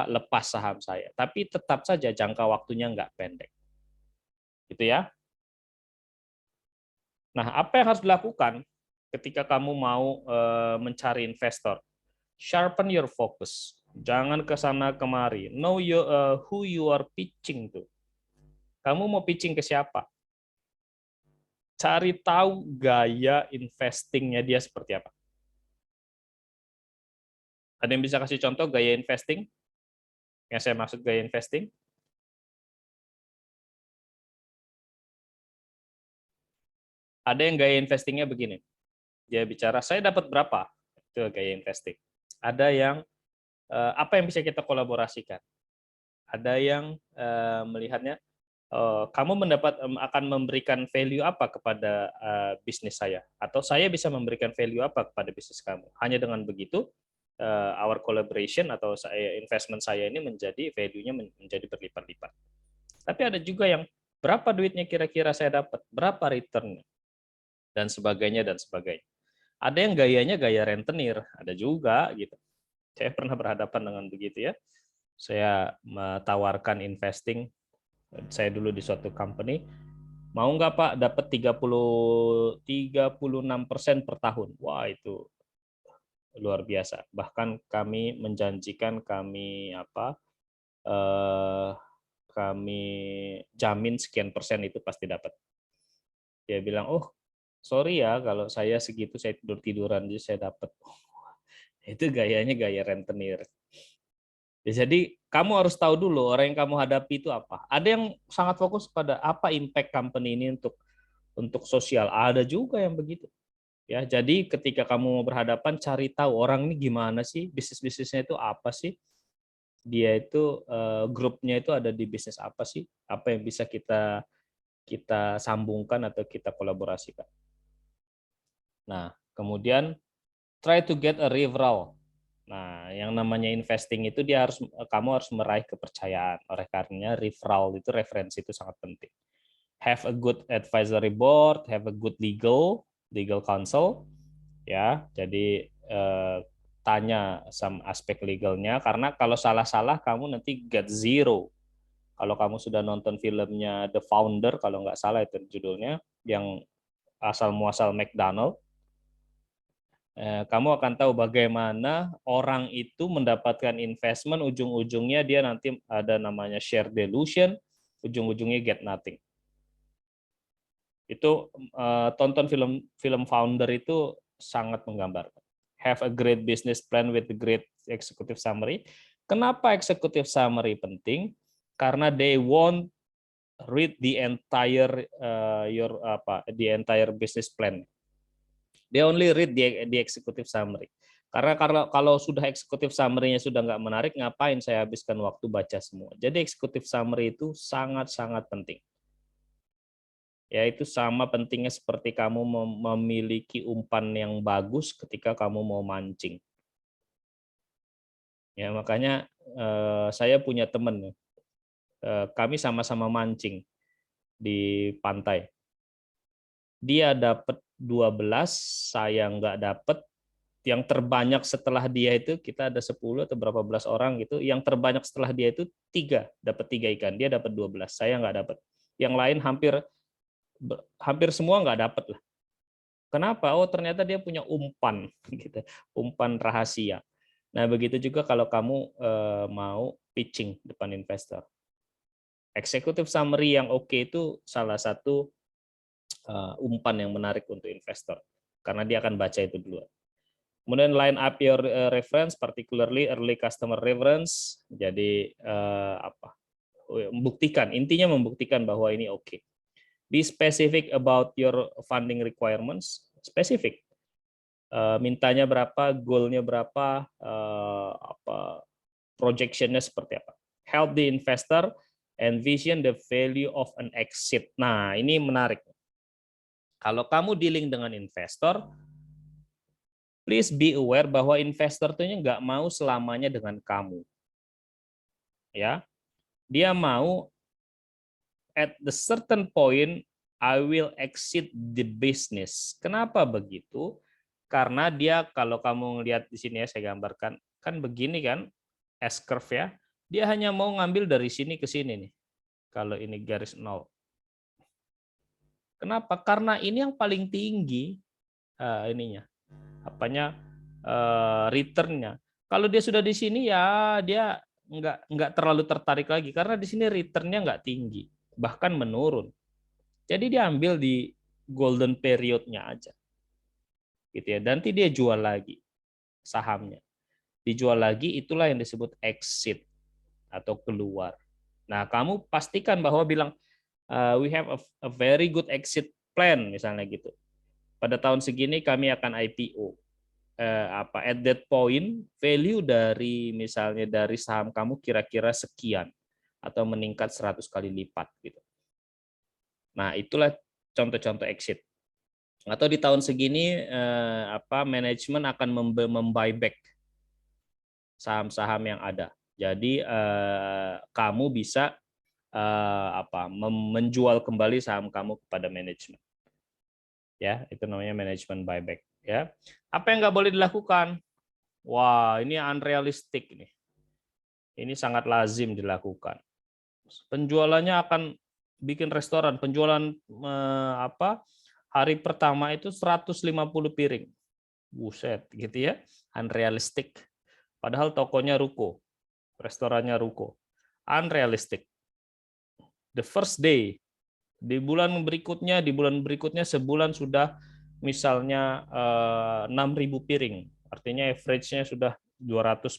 lepas saham saya. Tapi tetap saja jangka waktunya nggak pendek. Gitu ya. Nah, apa yang harus dilakukan ketika kamu mau mencari investor? Sharpen your focus. Jangan ke sana kemari. Know who you are pitching to. Kamu mau pitching ke siapa? Cari tahu gaya investingnya dia seperti apa. Ada yang bisa kasih contoh gaya investing? Yang saya maksud gaya investing? Ada yang gaya investingnya begini. Dia bicara, saya dapat berapa? Itu gaya investing. Ada yang, apa yang bisa kita kolaborasikan? Ada yang melihatnya, kamu akan memberikan value apa kepada bisnis saya, atau saya bisa memberikan value apa kepada bisnis kamu. Hanya dengan begitu, our collaboration atau investment saya ini menjadi value-nya menjadi berlipat-lipat. Tapi ada juga yang berapa duitnya kira-kira saya dapat, berapa return dan sebagainya dan sebagainya. Ada yang gayanya gaya rentenir, ada juga gitu. Saya pernah berhadapan dengan begitu ya. Saya menawarkan investing. Saya dulu di suatu company, mau nggak Pak dapat 36% per tahun. Wah, itu luar biasa. Bahkan kami menjanjikan kami kami jamin sekian persen itu pasti dapat. Dia bilang, oh sorry ya kalau saya segitu saya tidur-tiduran jadi saya dapat. Itu gayanya gaya rentenir. Ya, jadi kamu harus tahu dulu orang yang kamu hadapi itu apa. Ada yang sangat fokus pada apa impact company ini untuk sosial. Ada juga yang begitu. Ya, jadi ketika kamu mau berhadapan, cari tahu orang ini gimana sih, bisnisnya itu apa sih, dia itu grupnya itu ada di bisnis apa sih, apa yang bisa kita sambungkan atau kita kolaborasikan. Nah, kemudian try to get a referral. Nah, yang namanya investing itu kamu harus meraih kepercayaan. Oleh karenanya referral itu, referensi itu sangat penting. Have a good advisory board, have a good legal counsel, ya. Jadi tanya sama aspek legalnya, karena kalau salah-salah kamu nanti get zero. Kalau kamu sudah nonton filmnya The Founder, kalau nggak salah itu judulnya, yang asal muasal McDonald, kamu akan tahu bagaimana orang itu mendapatkan investment, ujung-ujungnya dia nanti ada namanya share delusion, ujung-ujungnya get nothing. Itu tonton film Founder itu sangat menggambarkan. Have a great business plan with a great executive summary. Kenapa executive summary penting? Karena they won't read the entire the entire business plan. They only read the executive summary. Karena kalau sudah executive summary-nya sudah nggak menarik, ngapain saya habiskan waktu baca semua. Jadi executive summary itu sangat-sangat penting. Ya, itu sama pentingnya seperti kamu memiliki umpan yang bagus ketika kamu mau mancing. Ya, makanya saya punya teman, kami sama-sama mancing di pantai. Dia dapat 12, saya nggak dapat. Yang terbanyak setelah dia itu, kita ada 10 atau berapa belas orang gitu, yang terbanyak setelah dia itu 3, dapat 3 ikan, dia dapat 12, saya nggak dapat. Yang lain hampir semua nggak dapat lah. Kenapa? Oh, ternyata dia punya umpan, gitu, umpan rahasia. Nah, begitu juga kalau kamu mau pitching depan investor. Executive summary yang oke itu salah satu umpan yang menarik untuk investor, karena dia akan baca itu dulu. Kemudian line up your reference, particularly early customer reference. Jadi intinya membuktikan bahwa ini oke. Be specific about your funding requirements. Specific. Mintanya berapa, goalnya berapa, projectionnya seperti apa. Help the investor envision the value of an exit. Nah, ini menarik. Kalau kamu dealing dengan investor, please be aware bahwa investor itu nggak mau selamanya dengan kamu. Ya, dia mau at the certain point I will exit the business. Kenapa begitu? Karena dia, kalau kamu lihat di sini ya, saya gambarkan, kan begini kan, S-curve ya. Dia hanya mau ngambil dari sini ke sini nih. Kalau ini garis 0. Kenapa? Karena ini yang paling tinggi ininya. Return-nya. Kalau dia sudah di sini ya dia nggak terlalu tertarik lagi karena di sini return-nya nggak tinggi, bahkan menurun. Jadi dia ambil di golden period-nya aja, gitu ya. Nanti dia jual lagi sahamnya, dijual lagi, itulah yang disebut exit atau keluar. Nah, kamu pastikan bahwa bilang we have a very good exit plan misalnya gitu. Pada tahun segini kami akan IPO. At that point value dari misalnya dari saham kamu kira-kira sekian atau meningkat 100 kali lipat gitu. Nah, itulah contoh-contoh exit. Atau di tahun segini manajemen akan membuyback saham-saham yang ada. Jadi kamu bisa menjual kembali saham kamu kepada manajemen. Ya, itu namanya manajemen buyback. Ya, apa yang nggak boleh dilakukan? Wah, ini unrealistic nih. Ini sangat lazim dilakukan. Penjualannya akan bikin restoran, penjualan hari pertama itu 150 piring. Buset, gitu ya. Unrealistic. Padahal tokonya ruko, restorannya ruko. Unrealistic. The first day, di bulan berikutnya sebulan sudah misalnya 6.000 piring, artinya average-nya sudah 200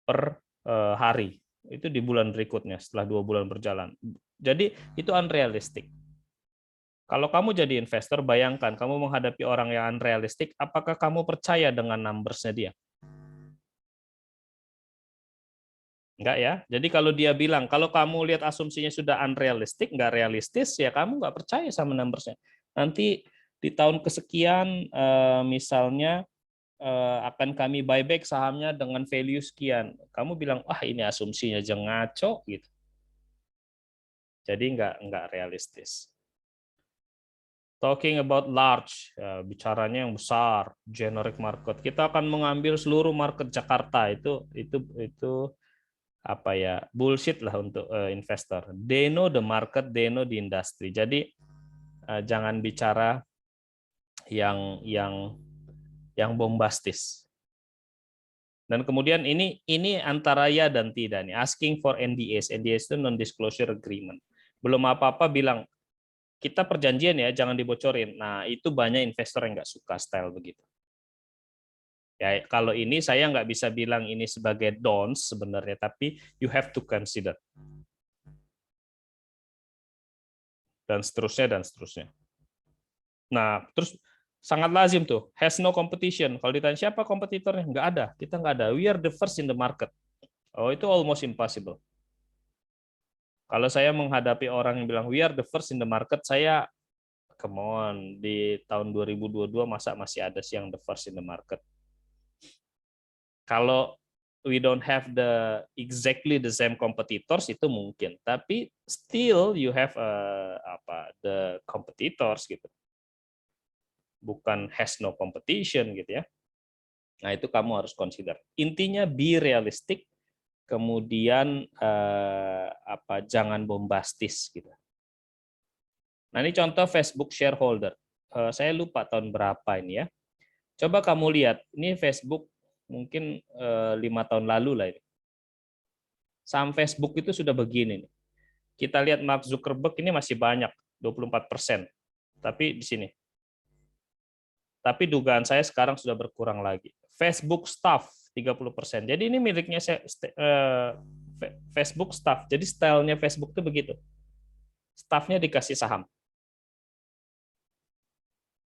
per hari. Itu di bulan berikutnya setelah 2 bulan berjalan. Jadi itu unrealistic. Kalau kamu jadi investor, bayangkan kamu menghadapi orang yang unrealistic, apakah kamu percaya dengan numbers-nya dia? Enggak ya. Jadi kalau dia bilang, kalau kamu lihat asumsinya sudah unrealistic, nggak realistis, ya kamu nggak percaya sama numbers-nya. Nanti di tahun kesekian misalnya akan kami buyback sahamnya dengan value sekian. Kamu bilang, wah ini asumsinya aja ngaco gitu. Jadi nggak realistis. Talking about large, ya, bicaranya yang besar, generic market. Kita akan mengambil seluruh market Jakarta itu apa ya, bullshit lah untuk investor. They know the market, they know the industry. Jadi jangan bicara yang bombastis. Dan kemudian ini antara ya dan tidak nih. Asking for NDAs. NDAs itu non disclosure agreement. Belum apa-apa bilang kita perjanjian ya, jangan dibocorin. Nah, itu banyak investor yang nggak suka style begitu. Ya, kalau ini saya nggak bisa bilang ini sebagai don'ts sebenarnya, tapi you have to consider. Dan seterusnya, dan seterusnya. Nah, terus sangat lazim tuh, has no competition. Kalau ditanya siapa kompetitornya, nggak ada. Kita nggak ada. We are the first in the market. Oh, itu almost impossible. Kalau saya menghadapi orang yang bilang we are the first in the market, saya come on, di tahun 2022 masa masih ada sih yang the first in the market. Kalau we don't have exactly the same competitors itu mungkin, tapi still you have the competitors gitu. Bukan has no competition gitu ya. Nah, itu kamu harus consider. Intinya be realistic, kemudian jangan bombastis gitu. Nah, ini contoh Facebook shareholder. Saya lupa tahun berapa ini ya. Coba kamu lihat, ini Facebook mungkin 5 tahun lalu lah ini. Saham Facebook itu sudah begini nih. Kita lihat Mark Zuckerberg ini masih banyak, 24%. Tapi di sini. Tapi dugaan saya sekarang sudah berkurang lagi. Facebook staff 30%. Jadi ini miliknya Facebook staff. Jadi stylenya Facebook itu begitu. Staffnya dikasih saham.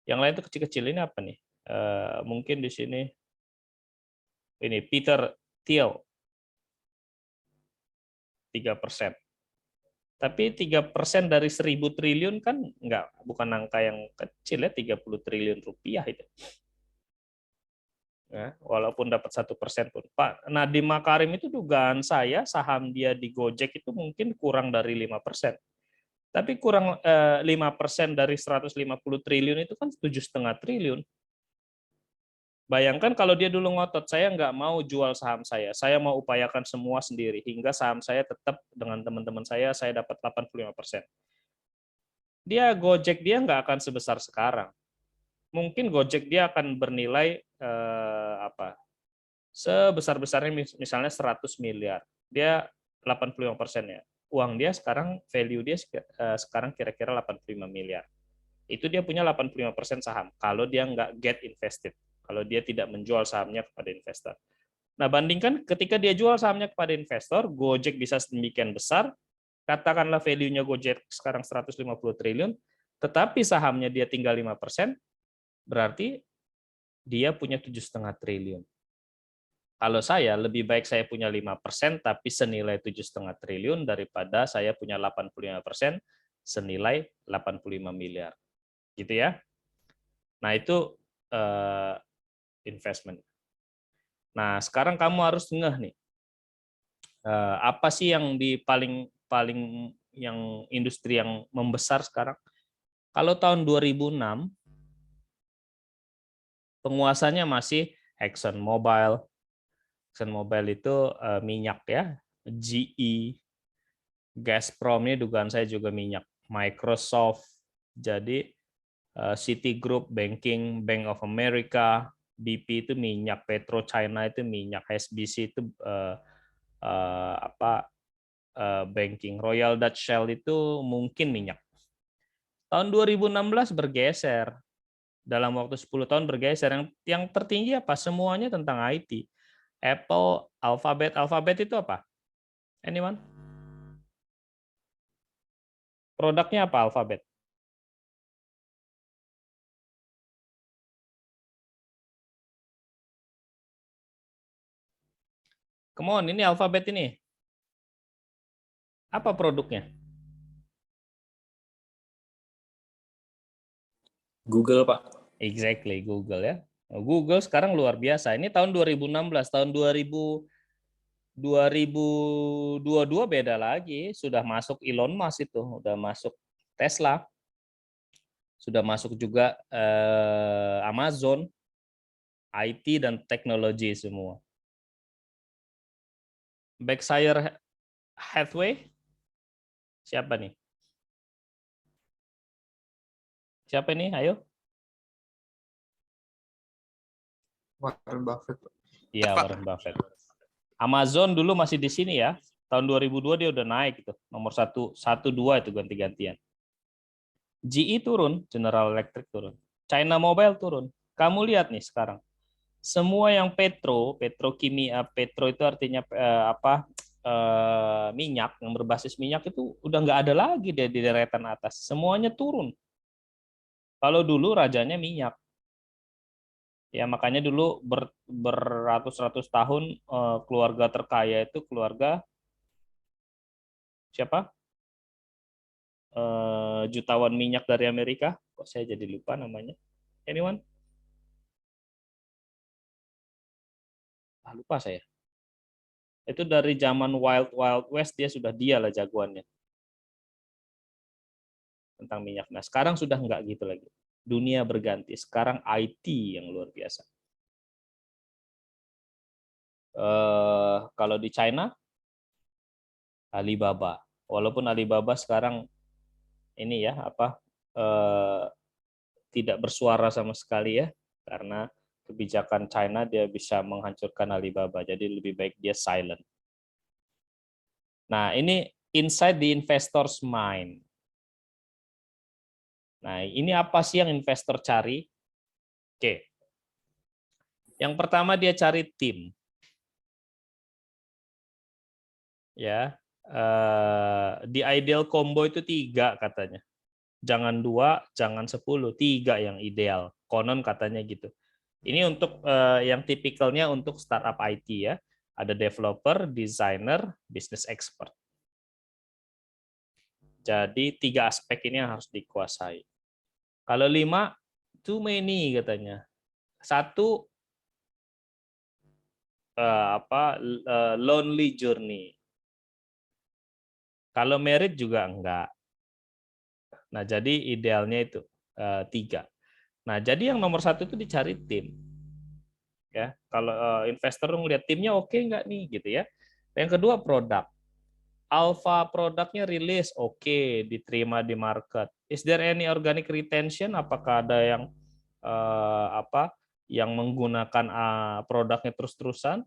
Yang lain itu kecil-kecil. Ini apa nih? Mungkin di sini ini Peter Thiel 3%. Tapi 3% dari 1.000 triliun kan bukan angka yang kecil ya, 30 triliun rupiah itu. Ya, walaupun dapat 1% pun. Pak Nadiem Makarim itu dugaan saya saham dia di Gojek itu mungkin kurang dari 5%. Tapi kurang 5% dari 150 triliun itu kan 7,5 triliun. Bayangkan kalau dia dulu ngotot, saya nggak mau jual saham saya mau upayakan semua sendiri, hingga saham saya tetap dengan teman-teman saya dapat 85%. Gojek dia nggak akan sebesar sekarang. Mungkin Gojek dia akan bernilai sebesar-besarnya misalnya 100 miliar. Dia 85% ya. Uang dia sekarang, value dia sekarang kira-kira 85 miliar. Itu dia punya 85% saham, kalau dia nggak get invested. Kalau dia tidak menjual sahamnya kepada investor. Nah, bandingkan ketika dia jual sahamnya kepada investor, Gojek bisa sedemikian besar, katakanlah value-nya Gojek sekarang 150 triliun, tetapi sahamnya dia tinggal 5%, berarti dia punya 7,5 triliun. Kalau saya, lebih baik saya punya 5% tapi senilai 7,5 triliun daripada saya punya 85% senilai 85 miliar. Gitu ya. Nah, itu investment. Nah, sekarang kamu harus ngeh nih. Apa sih yang paling yang industri yang membesar sekarang? Kalau tahun 2006 penguasanya masih ExxonMobil. ExxonMobil itu minyak ya. GE, Gazprom ini dugaan saya juga minyak. Microsoft, jadi Citigroup, Bank of America, BP itu minyak, PetroChina itu minyak, SBC itu banking, Royal Dutch Shell itu mungkin minyak. Tahun 2016 bergeser, dalam waktu 10 tahun bergeser. Yang tertinggi apa? Semuanya tentang IT. Apple, Alphabet itu apa? Anyone? Produknya apa Alphabet? Come on, ini Alphabet ini. Apa produknya? Google, Pak. Exactly, Google ya. Google sekarang luar biasa. Ini tahun 2016, tahun 2022 beda lagi. Sudah masuk Elon Musk itu, udah masuk Tesla, sudah masuk juga Amazon, IT dan teknologi semua. Berkshire Hathaway, siapa nih? Siapa nih? Ayo. Warren Buffett. Iya, Warren Buffett. Amazon dulu masih di sini ya. Tahun 2002 dia udah naik itu. Nomor 1, 2 itu ganti-gantian. GE turun, General Electric turun. China Mobile turun. Kamu lihat nih sekarang. Semua yang petrokimia, petro itu artinya minyak, yang berbasis minyak itu udah nggak ada lagi di deretan atas. Semuanya turun. Kalau dulu rajanya minyak. Ya makanya dulu beratus-ratus tahun keluarga terkaya itu keluarga siapa? Jutawan minyak dari Amerika. Kok saya jadi lupa namanya? Anyone? Lupa saya. Itu dari zaman Wild Wild West dia lah jagoannya tentang minyak. Nah sekarang sudah nggak gitu lagi. Dunia berganti. Sekarang IT yang luar biasa. Kalau di China, Alibaba. Walaupun Alibaba sekarang ini ya tidak bersuara sama sekali ya, karena kebijakan China dia bisa menghancurkan Alibaba. Jadi lebih baik dia silent. Nah ini inside the investor's mind. Nah ini apa sih yang investor cari? Oke. Yang pertama dia cari tim. Ya, di ideal combo itu 3 katanya. Jangan 2, jangan 10, 3 yang ideal. Konon katanya gitu. Ini untuk yang tipikalnya untuk startup IT ya. Ada developer, designer, business expert. Jadi 3 aspek ini yang harus dikuasai. Kalau 5, too many katanya. 1, lonely journey. Kalau merit juga enggak. Nah, jadi idealnya itu 3. Nah, jadi yang nomor 1 itu dicari tim. Ya, kalau investor ngelihat timnya oke enggak nih gitu ya. Yang kedua produk. Alpha produknya rilis oke, diterima di market. Is there any organic retention? Apakah ada yang yang menggunakan produknya terus-terusan?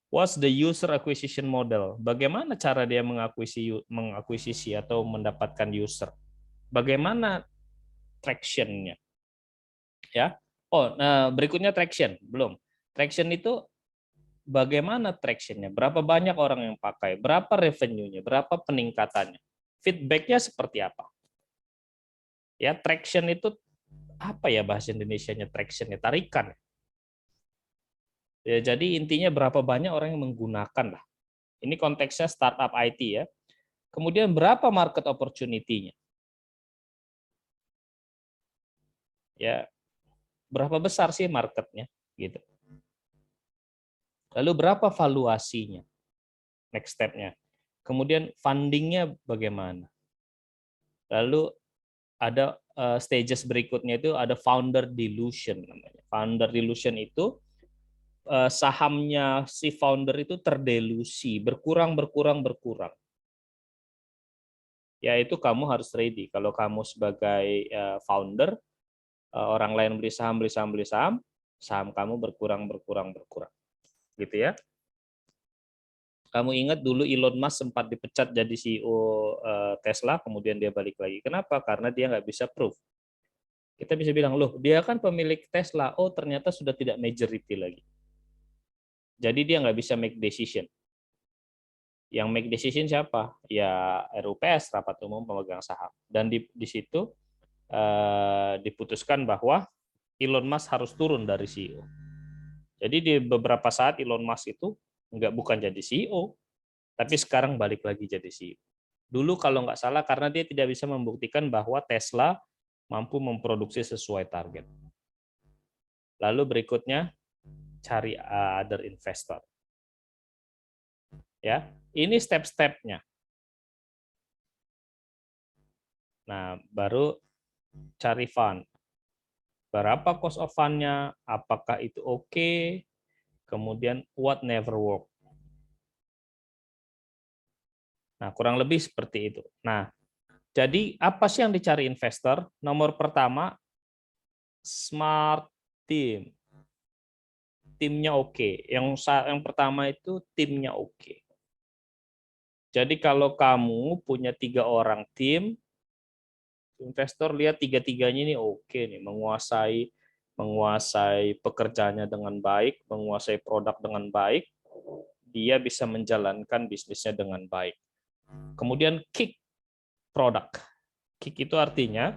What's the user acquisition model? Bagaimana cara dia mengakuisisi atau mendapatkan user? Bagaimana traction-nya? Ya. Oh, nah berikutnya traction, belum. Traction itu bagaimana traction-nya? Berapa banyak orang yang pakai? Berapa revenue-nya? Berapa peningkatannya? Feedback-nya seperti apa? Ya, traction itu apa ya bahasa Indonesianya traction-nya? Tarikan. Ya, jadi intinya berapa banyak orang yang menggunakan lah. Ini konteksnya startup IT ya. Kemudian berapa market opportunity-nya? Ya, berapa besar sih marketnya gitu. Lalu berapa valuasinya? Next step-nya. Kemudian funding-nya bagaimana? Lalu ada stages berikutnya itu ada founder dilution namanya. Founder dilution itu sahamnya si founder itu terdelusi, berkurang. Ya itu kamu harus ready. Kalau kamu sebagai founder, orang lain beli saham, saham kamu berkurang. Gitu ya. Kamu ingat dulu Elon Musk sempat dipecat jadi CEO Tesla, kemudian dia balik lagi. Kenapa? Karena dia nggak bisa prove. Kita bisa bilang, loh dia kan pemilik Tesla, oh ternyata sudah tidak majority lagi. Jadi dia nggak bisa make decision. Yang make decision siapa? Ya RUPS, Rapat Umum Pemegang Saham. Dan di situ diputuskan bahwa Elon Musk harus turun dari CEO. Jadi di beberapa saat Elon Musk itu bukan jadi CEO, tapi sekarang balik lagi jadi CEO. Dulu kalau nggak salah karena dia tidak bisa membuktikan bahwa Tesla mampu memproduksi sesuai target. Lalu berikutnya cari other investor. Ya, ini step-stepnya. Nah, baru cari fund. Berapa cost of fund-nya? Apakah itu oke? Kemudian what never work. Nah, kurang lebih seperti itu. Nah, jadi apa sih yang dicari investor? Nomor pertama, smart team. Timnya oke. Yang pertama itu timnya oke. Jadi kalau kamu punya 3 orang tim, investor lihat tiga-tiganya ini oke nih, menguasai pekerjaannya dengan baik, menguasai produk dengan baik, dia bisa menjalankan bisnisnya dengan baik. Kemudian kick produk. Kick itu artinya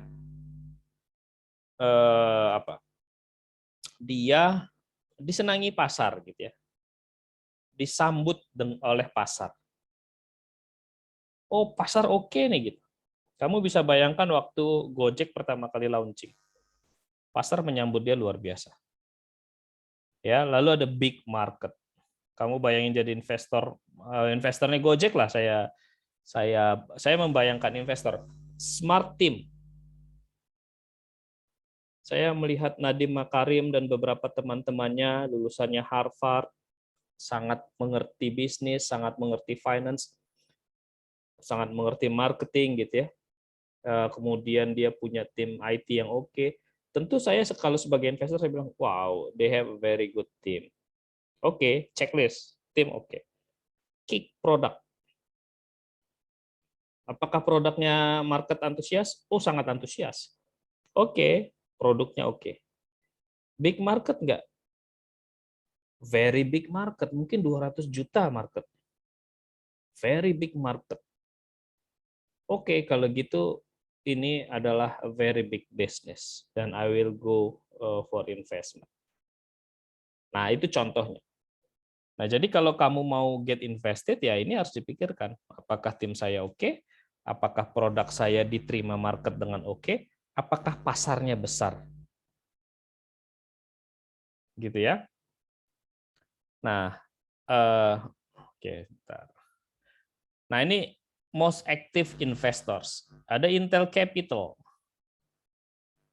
dia disenangi pasar gitu ya. Disambut oleh pasar. Oh, pasar oke nih gitu. Kamu bisa bayangkan waktu Gojek pertama kali launching. Pasar menyambut dia luar biasa. Ya, lalu ada big market. Kamu bayangin jadi investornya Gojek lah, saya membayangkan investor smart team. Saya melihat Nadiem Makarim dan beberapa teman-temannya lulusannya Harvard, sangat mengerti bisnis, sangat mengerti finance, sangat mengerti marketing gitu ya. Kemudian dia punya tim IT yang oke. Tentu saya kalau sebagai investor saya bilang, wow, they have a very good team. Oke, checklist, tim oke. Kick produk. Apakah produknya market antusias? Oh, sangat antusias. Oke, produknya oke. Big market enggak? Very big market, mungkin 200 juta market. Very big market. Oke, kalau gitu ini adalah a very big business dan I will go for investment. Nah, itu contohnya. Nah, jadi kalau kamu mau get invested ya ini harus dipikirkan. Apakah tim saya oke? Apakah produk saya diterima market dengan oke? Apakah pasarnya besar? Gitu ya. Nah, oke, bentar. Nah, ini most active investors. Ada Intel Capital.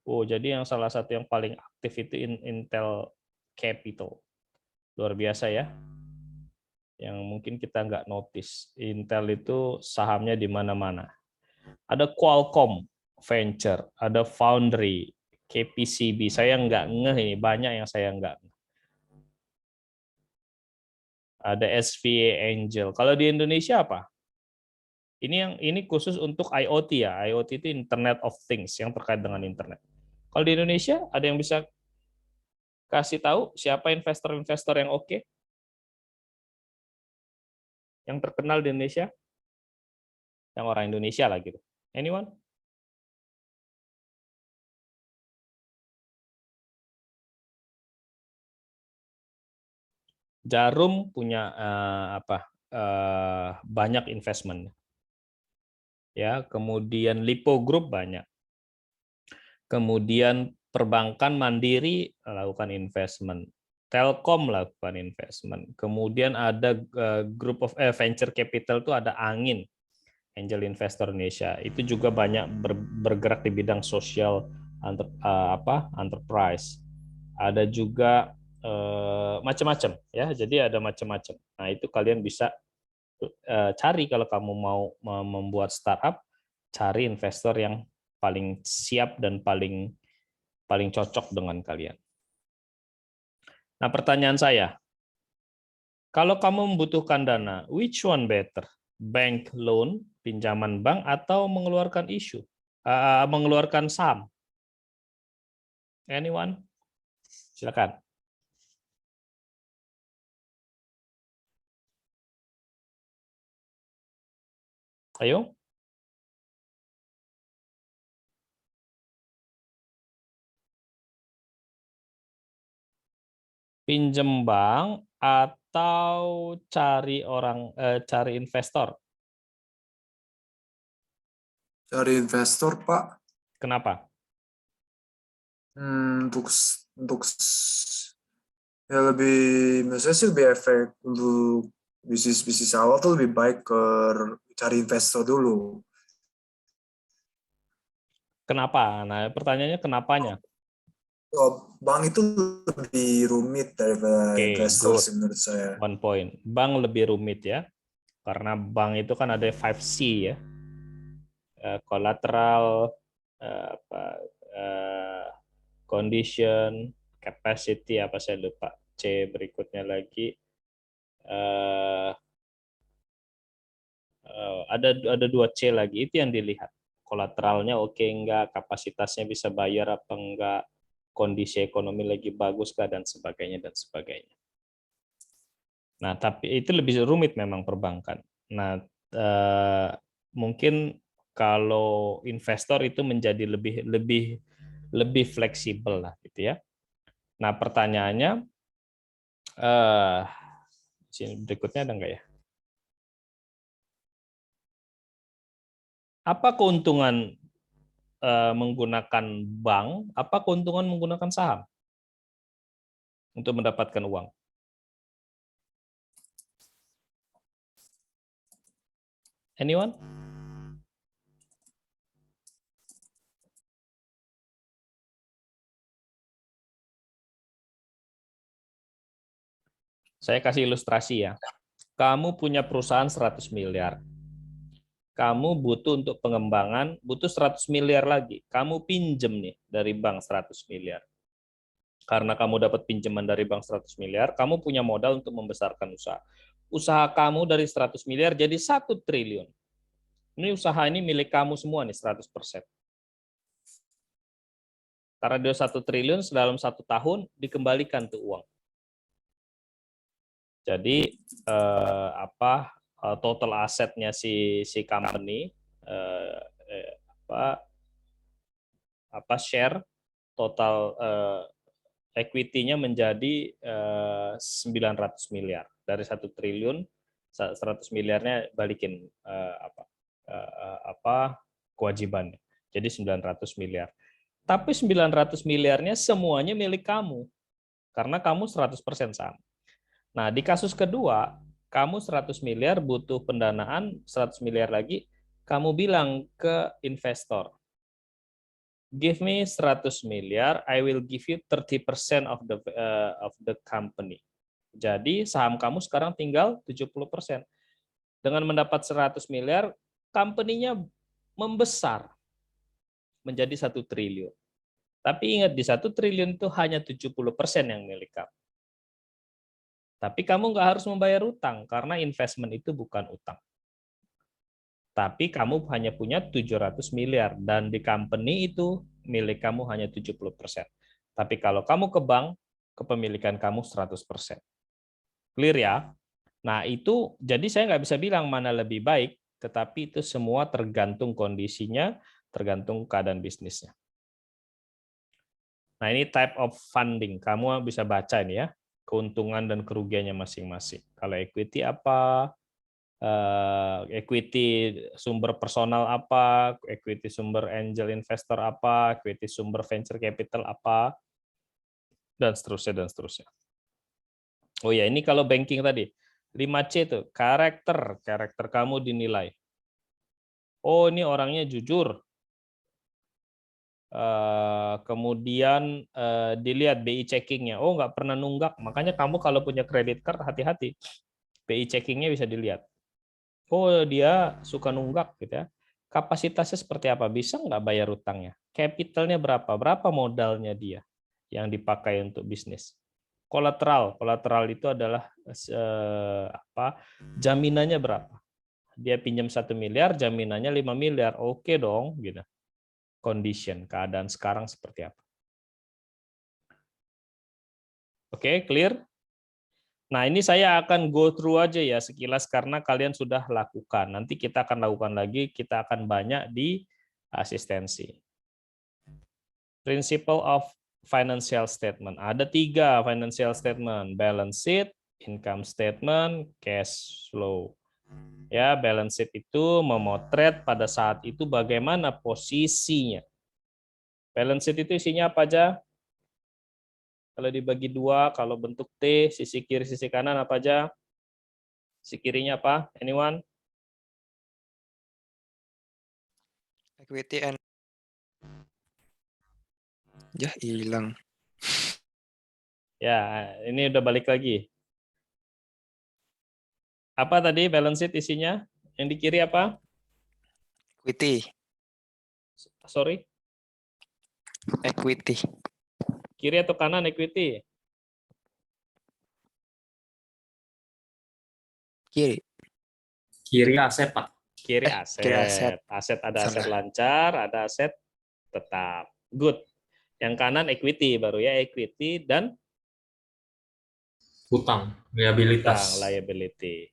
Oh, jadi yang salah satu yang paling aktif itu Intel Capital. Luar biasa ya. Yang mungkin kita nggak notice. Intel itu sahamnya di mana-mana. Ada Qualcomm Venture, ada Foundry, KPCB. Saya nggak ngeh ini, banyak yang saya nggak ngeh. Ada SVA Angel. Kalau di Indonesia apa? Ini khusus untuk IoT ya. IoT itu Internet of Things yang terkait dengan internet. Kalau di Indonesia ada yang bisa kasih tahu siapa investor-investor yang oke? Yang terkenal di Indonesia? Yang orang Indonesia lah gitu. Anyone? Jarum punya banyak investment. Ya, kemudian Lipo Group banyak. Kemudian perbankan Mandiri lakukan investment. Telkom lakukan investment. Kemudian ada group of venture capital itu ada Angin, Angel Investor Indonesia. Itu juga banyak bergerak di bidang sosial enterprise. Ada juga macam-macam ya. Jadi ada macam-macam. Nah, itu kalian bisa cari kalau kamu mau membuat startup, cari investor yang paling siap dan paling cocok dengan kalian. Nah, pertanyaan saya, kalau kamu membutuhkan dana, which one better? Bank loan, pinjaman bank, atau mengeluarkan mengeluarkan saham? Anyone? Silakan. Ayo. Pinjem bank atau cari investor? Cari investor, Pak. Kenapa? Untuk untuk ya lebih, menurut saya sih lebih efek untuk bisnis awal tuh lebih baik ke cari investor dulu. Kenapa? Nah, pertanyaannya kenapanya? Oh, bank itu lebih rumit daripada Oke, investor good. sih menurut saya. One point. Bank lebih rumit ya. Karena bank itu kan ada 5C ya. Collateral, condition, capacity, apa saya lupa. C berikutnya lagi. Ada 2C lagi, itu yang dilihat. Kolateralnya oke enggak, kapasitasnya bisa bayar apa enggak, kondisi ekonomi lagi bagus kah, dan sebagainya, dan sebagainya. Nah, tapi itu lebih rumit memang perbankan. Nah, mungkin kalau investor itu menjadi lebih fleksibel lah gitu ya. Nah, pertanyaannya sini berikutnya ada enggak ya? Apa keuntungan menggunakan bank? Apa keuntungan menggunakan saham untuk mendapatkan uang? Anyone? Saya kasih ilustrasi ya. Kamu punya perusahaan 100 miliar. Kamu butuh untuk pengembangan, butuh 100 miliar lagi. Kamu pinjem nih dari bank 100 miliar. Karena kamu dapat pinjaman dari bank 100 miliar, kamu punya modal untuk membesarkan usaha. Usaha kamu dari 100 miliar jadi 1 triliun. Ini usaha ini milik kamu semua nih 100%. Karena dia 1 triliun dalam 1 tahun dikembalikan tuh uang. Jadi total asetnya si company share total equity-nya menjadi 900 miliar. Dari 1 triliun 100 miliarnya balikin kewajibannya. Jadi 900 miliar. Tapi 900 miliarnya semuanya milik kamu. Karena kamu 100% saham. Nah, di kasus kedua, kamu 100 miliar butuh pendanaan, 100 miliar lagi, kamu bilang ke investor, give me 100 miliar, I will give you 30% of the company. Jadi saham kamu sekarang tinggal 70%. Dengan mendapat 100 miliar, company-nya membesar menjadi 1 triliun. Tapi ingat, di 1 triliun itu hanya 70% yang milik kamu. Tapi kamu nggak harus membayar utang, karena investment itu bukan utang. Tapi kamu hanya punya 700 miliar, dan di company itu milik kamu hanya 70%. Tapi kalau kamu ke bank, kepemilikan kamu 100%. Clear ya? Nah, itu jadi saya nggak bisa bilang mana lebih baik, tetapi itu semua tergantung kondisinya, tergantung keadaan bisnisnya. Nah, ini type of funding. Kamu bisa baca ini ya, keuntungan dan kerugiannya masing-masing. Kalau equity apa, equity sumber personal apa, equity sumber angel investor apa, equity sumber venture capital apa, dan seterusnya, dan seterusnya. Oh ya, ini kalau banking tadi, 5C itu, karakter kamu dinilai. Oh, ini orangnya jujur. Kemudian dilihat BI checkingnya, oh nggak pernah nunggak, makanya kamu kalau punya credit card hati-hati, BI checkingnya bisa dilihat. Oh dia suka nunggak gitu ya. Kapasitasnya seperti apa, bisa nggak bayar utangnya, capitalnya berapa modalnya dia yang dipakai untuk bisnis. Kolateral itu adalah jaminannya berapa, dia pinjam 1 miliar, jaminannya 5 miliar, oke dong gitu. Condition, keadaan sekarang seperti apa. Oke, clear? Nah, ini saya akan go through aja ya sekilas karena kalian sudah lakukan. Nanti kita akan lakukan lagi, kita akan banyak di asistensi. Principle of financial statement. Ada 3 financial statement, balance sheet, income statement, cash flow. Ya, balance sheet itu memotret pada saat itu bagaimana posisinya. Balance sheet itu isinya apa aja? Kalau dibagi dua, kalau bentuk T, sisi kiri, sisi kanan apa aja? Sisi kirinya apa? Anyone? Equity and ya hilang. Ya, ini udah balik lagi. Apa tadi balance sheet isinya? Yang di kiri apa? Equity. Sorry, Equity. kiri atau kanan equity? Kiri. Kiri aset, Pak. Kiri kiri aset. Aset ada aset Salah. lancar, ada aset tetap. Good. Yang kanan equity baru ya, equity dan Hutang, utang, liabilitas. liability.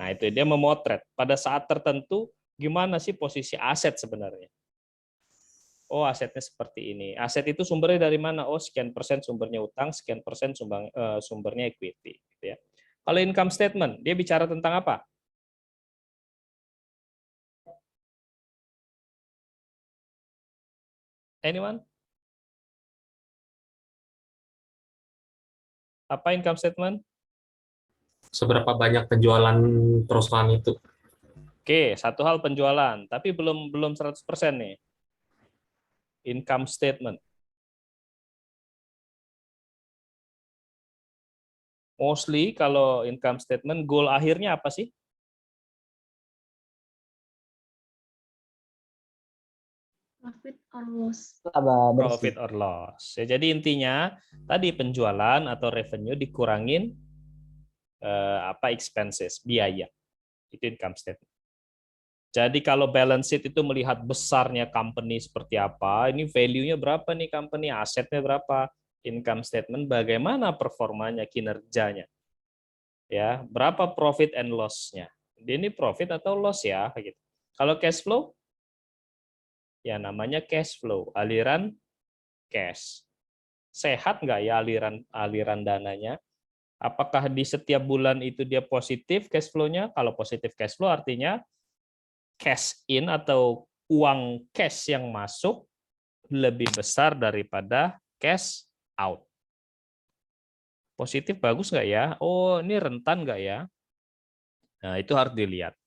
Nah, itu dia memotret pada saat tertentu gimana sih posisi aset sebenarnya. Oh, asetnya seperti ini. Aset itu sumbernya dari mana? Oh, sekian persen sumbernya utang, sekian persen sumbernya equity. Gitu ya. Kalau income statement, dia bicara tentang apa? Anyone? Apa income statement? Seberapa banyak penjualan perusahaan itu? Oke, satu hal penjualan, tapi belum 100% nih. Income statement. Mostly kalau income statement, goal akhirnya apa sih? Profit or loss. Laba bersih. Profit or loss. Ya, jadi intinya tadi penjualan atau revenue dikurangin expenses, biaya. Itu income statement. Jadi kalau balance sheet itu melihat besarnya company seperti apa, ini value-nya berapa nih company, asetnya berapa, income statement bagaimana performanya, kinerjanya. Ya, berapa profit and loss-nya. Ini profit atau loss ya, gitu. Kalau cash flow ya namanya cash flow, aliran cash. Sehat nggak ya aliran dananya? Apakah di setiap bulan itu dia positif cash flow-nya? Kalau positif cash flow artinya cash in atau uang cash yang masuk lebih besar daripada cash out. Positif bagus nggak ya? Oh, ini rentan nggak ya? Nah, itu harus dilihat.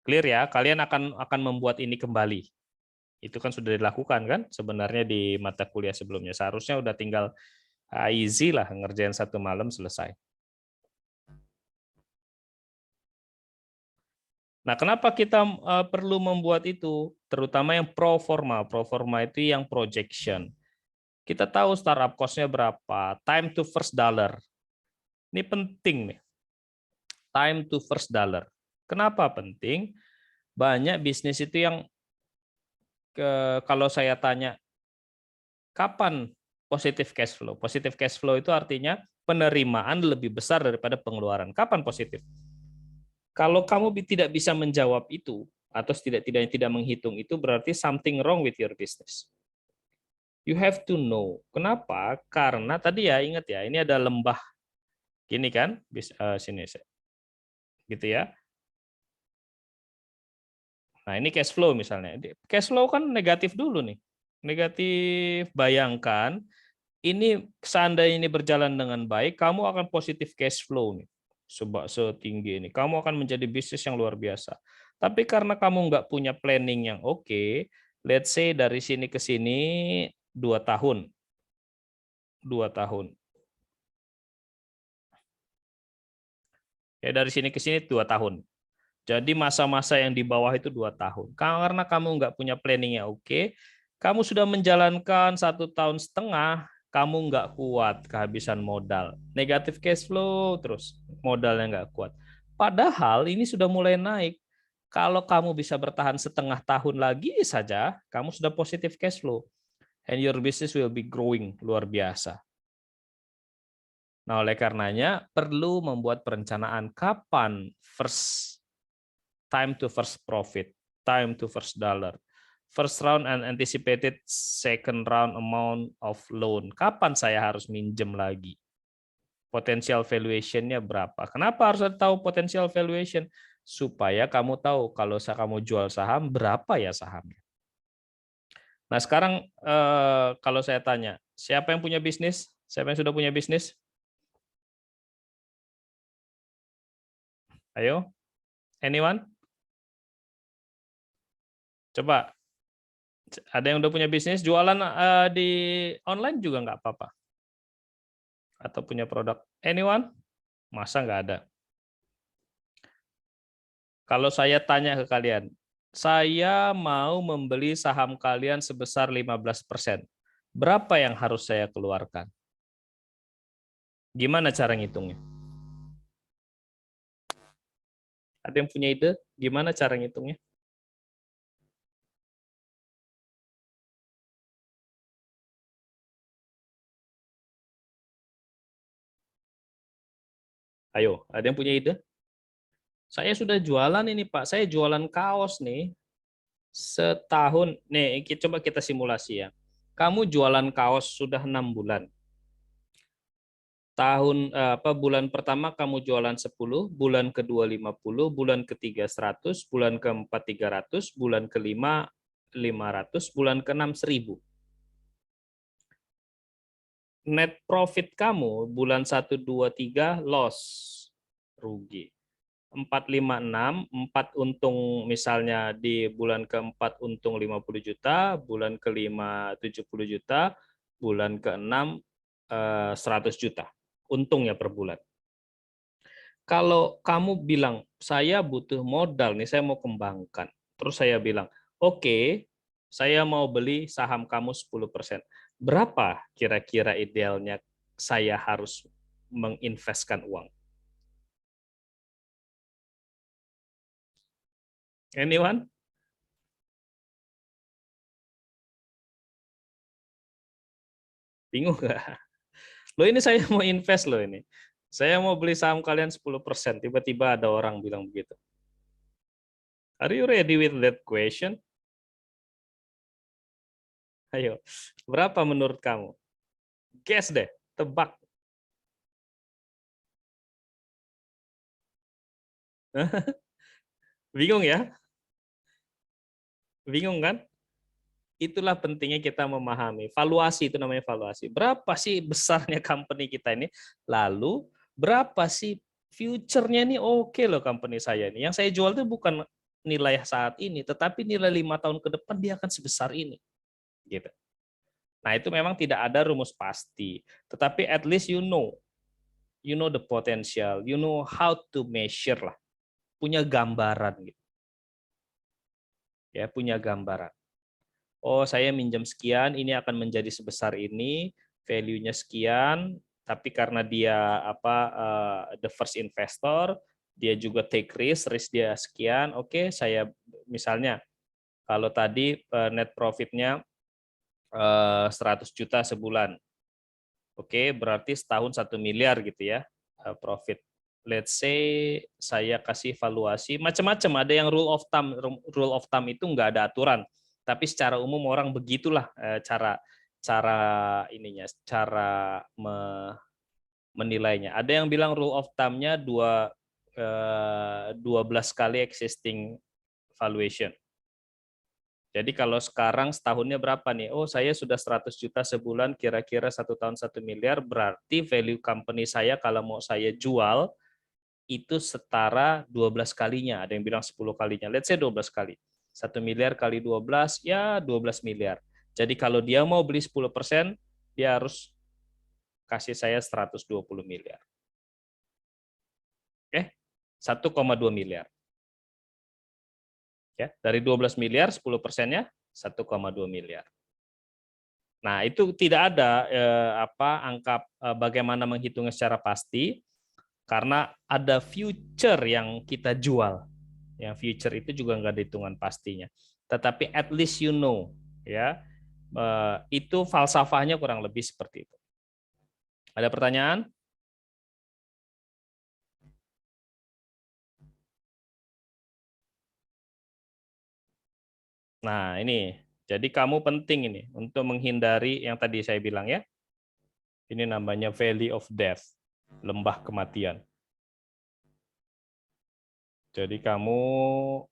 Clear ya? Kalian akan membuat ini kembali. Itu kan sudah dilakukan kan sebenarnya di mata kuliah sebelumnya. Seharusnya udah tinggal easy lah ngerjain satu malam selesai. Nah, kenapa kita perlu membuat itu? Terutama yang pro forma. Pro forma itu yang projection. Kita tahu startup cost-nya berapa, time to first dollar. Ini penting nih. Time to first dollar. Kenapa penting? Banyak bisnis itu yang kalau saya tanya kapan positif cash flow? Positif cash flow itu artinya penerimaan lebih besar daripada pengeluaran. Kapan positif? Kalau kamu tidak bisa menjawab itu atau tidak menghitung itu berarti something wrong with your business. You have to know. Kenapa? Karena tadi ya ingat ya, ini ada lembah gini kan, sini gitu ya. Nah, ini cash flow misalnya. Cash flow kan negatif dulu nih. Negatif, bayangkan ini seandainya ini berjalan dengan baik, kamu akan positif cash flow nih. Setinggi ini. Kamu akan menjadi bisnis yang luar biasa. Tapi karena kamu nggak punya planning yang oke, let's say dari sini ke sini 2 tahun. 2 tahun. Ya, dari sini ke sini 2 tahun. Jadi masa-masa yang di bawah itu 2 tahun. Karena kamu nggak punya planning yang oke, kamu sudah menjalankan 1,5 tahun, kamu nggak kuat, kehabisan modal. Negatif cash flow, terus modalnya nggak kuat. Padahal ini sudah mulai naik. Kalau kamu bisa bertahan 1,5 tahun lagi saja, kamu sudah positif cash flow. And your business will be growing, luar biasa. Nah, oleh karenanya perlu membuat perencanaan kapan first time to first profit, time to first dollar. First round and anticipated second round amount of loan. Kapan saya harus minjem lagi? Potensial valuation-nya berapa? Kenapa harus tahu potensial valuation? Supaya kamu tahu kalau kamu jual saham, berapa ya sahamnya. Nah, sekarang kalau saya tanya, siapa yang punya bisnis? Siapa yang sudah punya bisnis? Ayo. Anyone? Coba. Ada yang udah punya bisnis, jualan di online juga nggak apa-apa. Atau punya produk. Anyone? Masa nggak ada? Kalau saya tanya ke kalian, saya mau membeli saham kalian sebesar 15%. Berapa yang harus saya keluarkan? Gimana cara ngitungnya? Ada yang punya ide? Gimana cara ngitungnya? Ayo, ada yang punya ide? Saya sudah jualan ini Pak, saya jualan kaos nih. Setahun, nih coba kita simulasi ya. Kamu jualan kaos sudah 6 bulan. Bulan pertama kamu jualan 10, bulan kedua 50, bulan ketiga 100, bulan keempat 300, bulan kelima 500, bulan keenam 1000. Net profit kamu bulan 1, 2, 3 loss, rugi. 4, 5, 6, 4 untung misalnya di bulan keempat untung 50 juta, bulan kelima 70 juta, bulan keenam 100 juta. Untungnya per bulan. Kalau kamu bilang, saya butuh modal nih, saya mau kembangkan. Terus saya bilang, oke, saya mau beli saham kamu 10%. Berapa kira-kira idealnya saya harus menginvestkan uang? Anyone? Bingung nggak? Loh ini saya mau invest loh ini. Saya mau beli saham kalian 10%. Tiba-tiba ada orang bilang begitu. Are you ready with that question? Ayo, berapa menurut kamu? Guess deh, tebak. Bingung ya? Bingung kan? Itulah pentingnya kita memahami. Valuasi itu namanya valuasi. Berapa sih besarnya company kita ini? Lalu berapa sih future-nya nih? Oke loh company saya ini. Yang saya jual itu bukan nilai saat ini, tetapi nilai 5 tahun ke depan dia akan sebesar ini. Gitu. Nah itu memang tidak ada rumus pasti. Tetapi at least you know the potential, you know how to measure lah. Punya gambaran gitu. Ya, punya gambaran. Oh, saya minjam sekian, ini akan menjadi sebesar ini, value-nya sekian, tapi karena dia the first investor, dia juga take risk dia sekian. Oke, saya misalnya kalau tadi net profit-nya 100 juta sebulan. Oke, berarti setahun 1 miliar gitu ya profit. Let's say saya kasih valuasi macam-macam, ada yang rule of thumb itu nggak ada aturan. Tapi secara umum orang begitulah cara menilainya. Ada yang bilang rule of thumb-nya 12 kali existing valuation. Jadi kalau sekarang setahunnya berapa nih? Oh, saya sudah 100 juta sebulan, kira-kira 1 tahun 1 miliar, berarti value company saya kalau mau saya jual itu setara 12 kalinya. Ada yang bilang 10 kalinya. Let's say 12 kali. 1 miliar kali 12, ya 12 miliar. Jadi kalau dia mau beli 10%, dia harus kasih saya 120 miliar. Oke, 1,2 miliar. Ya, dari 12 miliar, 10%-nya 1,2 miliar. Nah, itu tidak ada angka bagaimana menghitungnya secara pasti, karena ada future yang kita jual. Yang future itu juga nggak ada hitungan pastinya. Tetapi at least you know, ya, itu falsafahnya kurang lebih seperti itu. Ada pertanyaan? Nah, ini. Jadi kamu penting ini untuk menghindari yang tadi saya bilang ya. Ini namanya valley of death, lembah kematian. Jadi kamu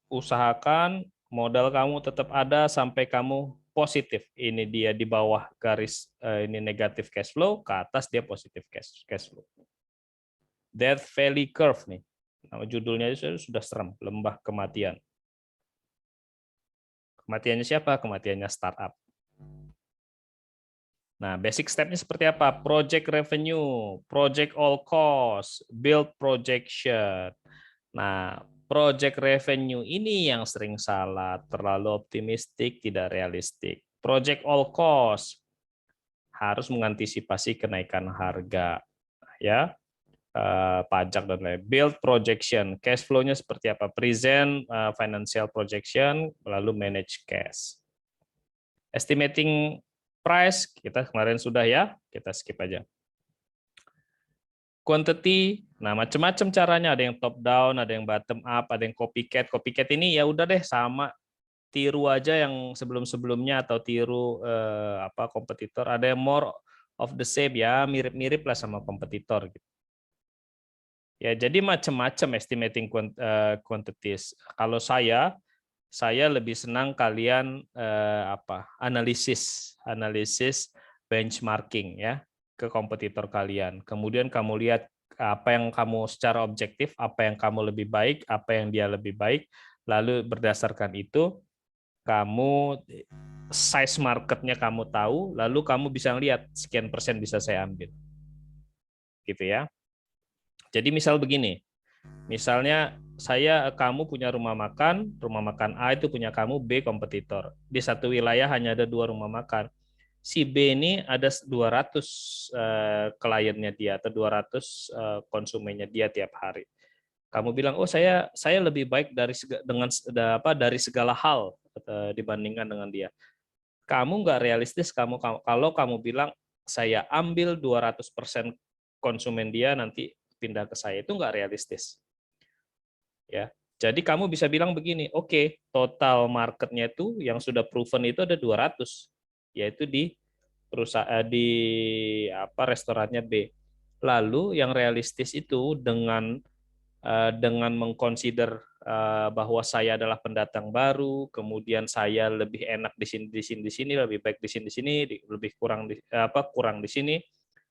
usahakan modal kamu tetap ada sampai kamu positif. Ini dia di bawah garis ini negatif cash flow, ke atas dia positif cash flow. Death Valley Curve nih. Nama judulnya itu sudah serem, lembah kematian. Kematiannya siapa? Kematiannya startup. Nah, basic step-nya seperti apa? Project revenue, project all cost, build projection. Nah, project revenue ini yang sering salah, terlalu optimistik, tidak realistik. Project all cost harus mengantisipasi kenaikan harga, ya, pajak dan lain. Build projection, cash flow-nya seperti apa? Present financial projection, lalu manage cash. Estimating price, kita kemarin sudah ya, kita skip aja. Quantity, nah macam-macam caranya, ada yang top down, ada yang bottom up, ada yang copycat. Copycat ini ya udah deh sama, tiru aja yang sebelum-sebelumnya atau tiru kompetitor. Ada yang more of the same ya, mirip-mirip lah sama kompetitor gitu. Ya, jadi macam-macam estimating quantities. Kalau saya lebih senang kalian analisis benchmarking ya ke kompetitor kalian. Kemudian kamu lihat apa yang kamu secara objektif, apa yang kamu lebih baik, apa yang dia lebih baik, lalu berdasarkan itu kamu size marketnya kamu tahu, lalu kamu bisa lihat sekian persen bisa saya ambil. Gitu ya. Jadi misal begini. Misalnya kamu punya rumah makan A itu punya kamu, B kompetitor. Di satu wilayah hanya ada 2 rumah makan. Si B ini ada 200 kliennya dia atau 200 konsumennya dia tiap hari. Kamu bilang, oh saya lebih baik dari segala hal dibandingkan dengan dia. Kamu nggak realistis kalau kamu bilang saya ambil 200% konsumen dia nanti pindah ke saya, itu nggak realistis. Ya, jadi kamu bisa bilang begini, oke, total marketnya itu yang sudah proven itu ada 200, yaitu di perusahaan restorannya B. Lalu yang realistis itu dengan mengconsider bahwa saya adalah pendatang baru, kemudian saya lebih enak di sini, lebih baik di sini, lebih kurang di sini,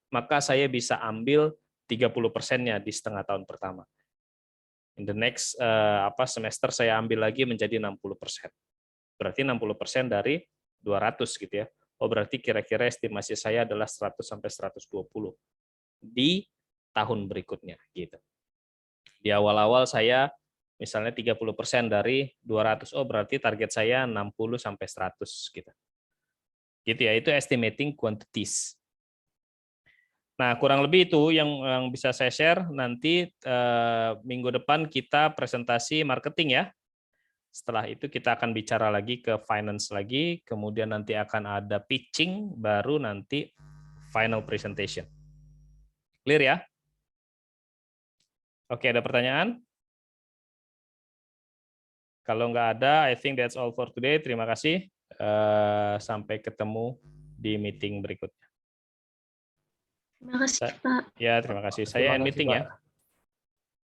maka saya bisa ambil 30%-nya di setengah tahun pertama. In the next semester saya ambil lagi menjadi 60%. Berarti 60% dari 200 gitu ya. Oh berarti kira-kira estimasi saya adalah 100 sampai 120 di tahun berikutnya gitu. Di awal-awal saya misalnya 30% dari 200. Oh berarti target saya 60 sampai 100 gitu. Gitu ya, itu estimating quantities. Nah, kurang lebih itu yang bisa saya share. Nanti minggu depan kita presentasi marketing ya. Setelah itu kita akan bicara lagi ke finance lagi, kemudian nanti akan ada pitching, baru nanti final presentation. Clear ya? Oke, ada pertanyaan? Kalau nggak ada, I think that's all for today. Terima kasih. Sampai ketemu di meeting berikutnya. Terima kasih, Pak. Ya, terima kasih. Saya end meeting ya.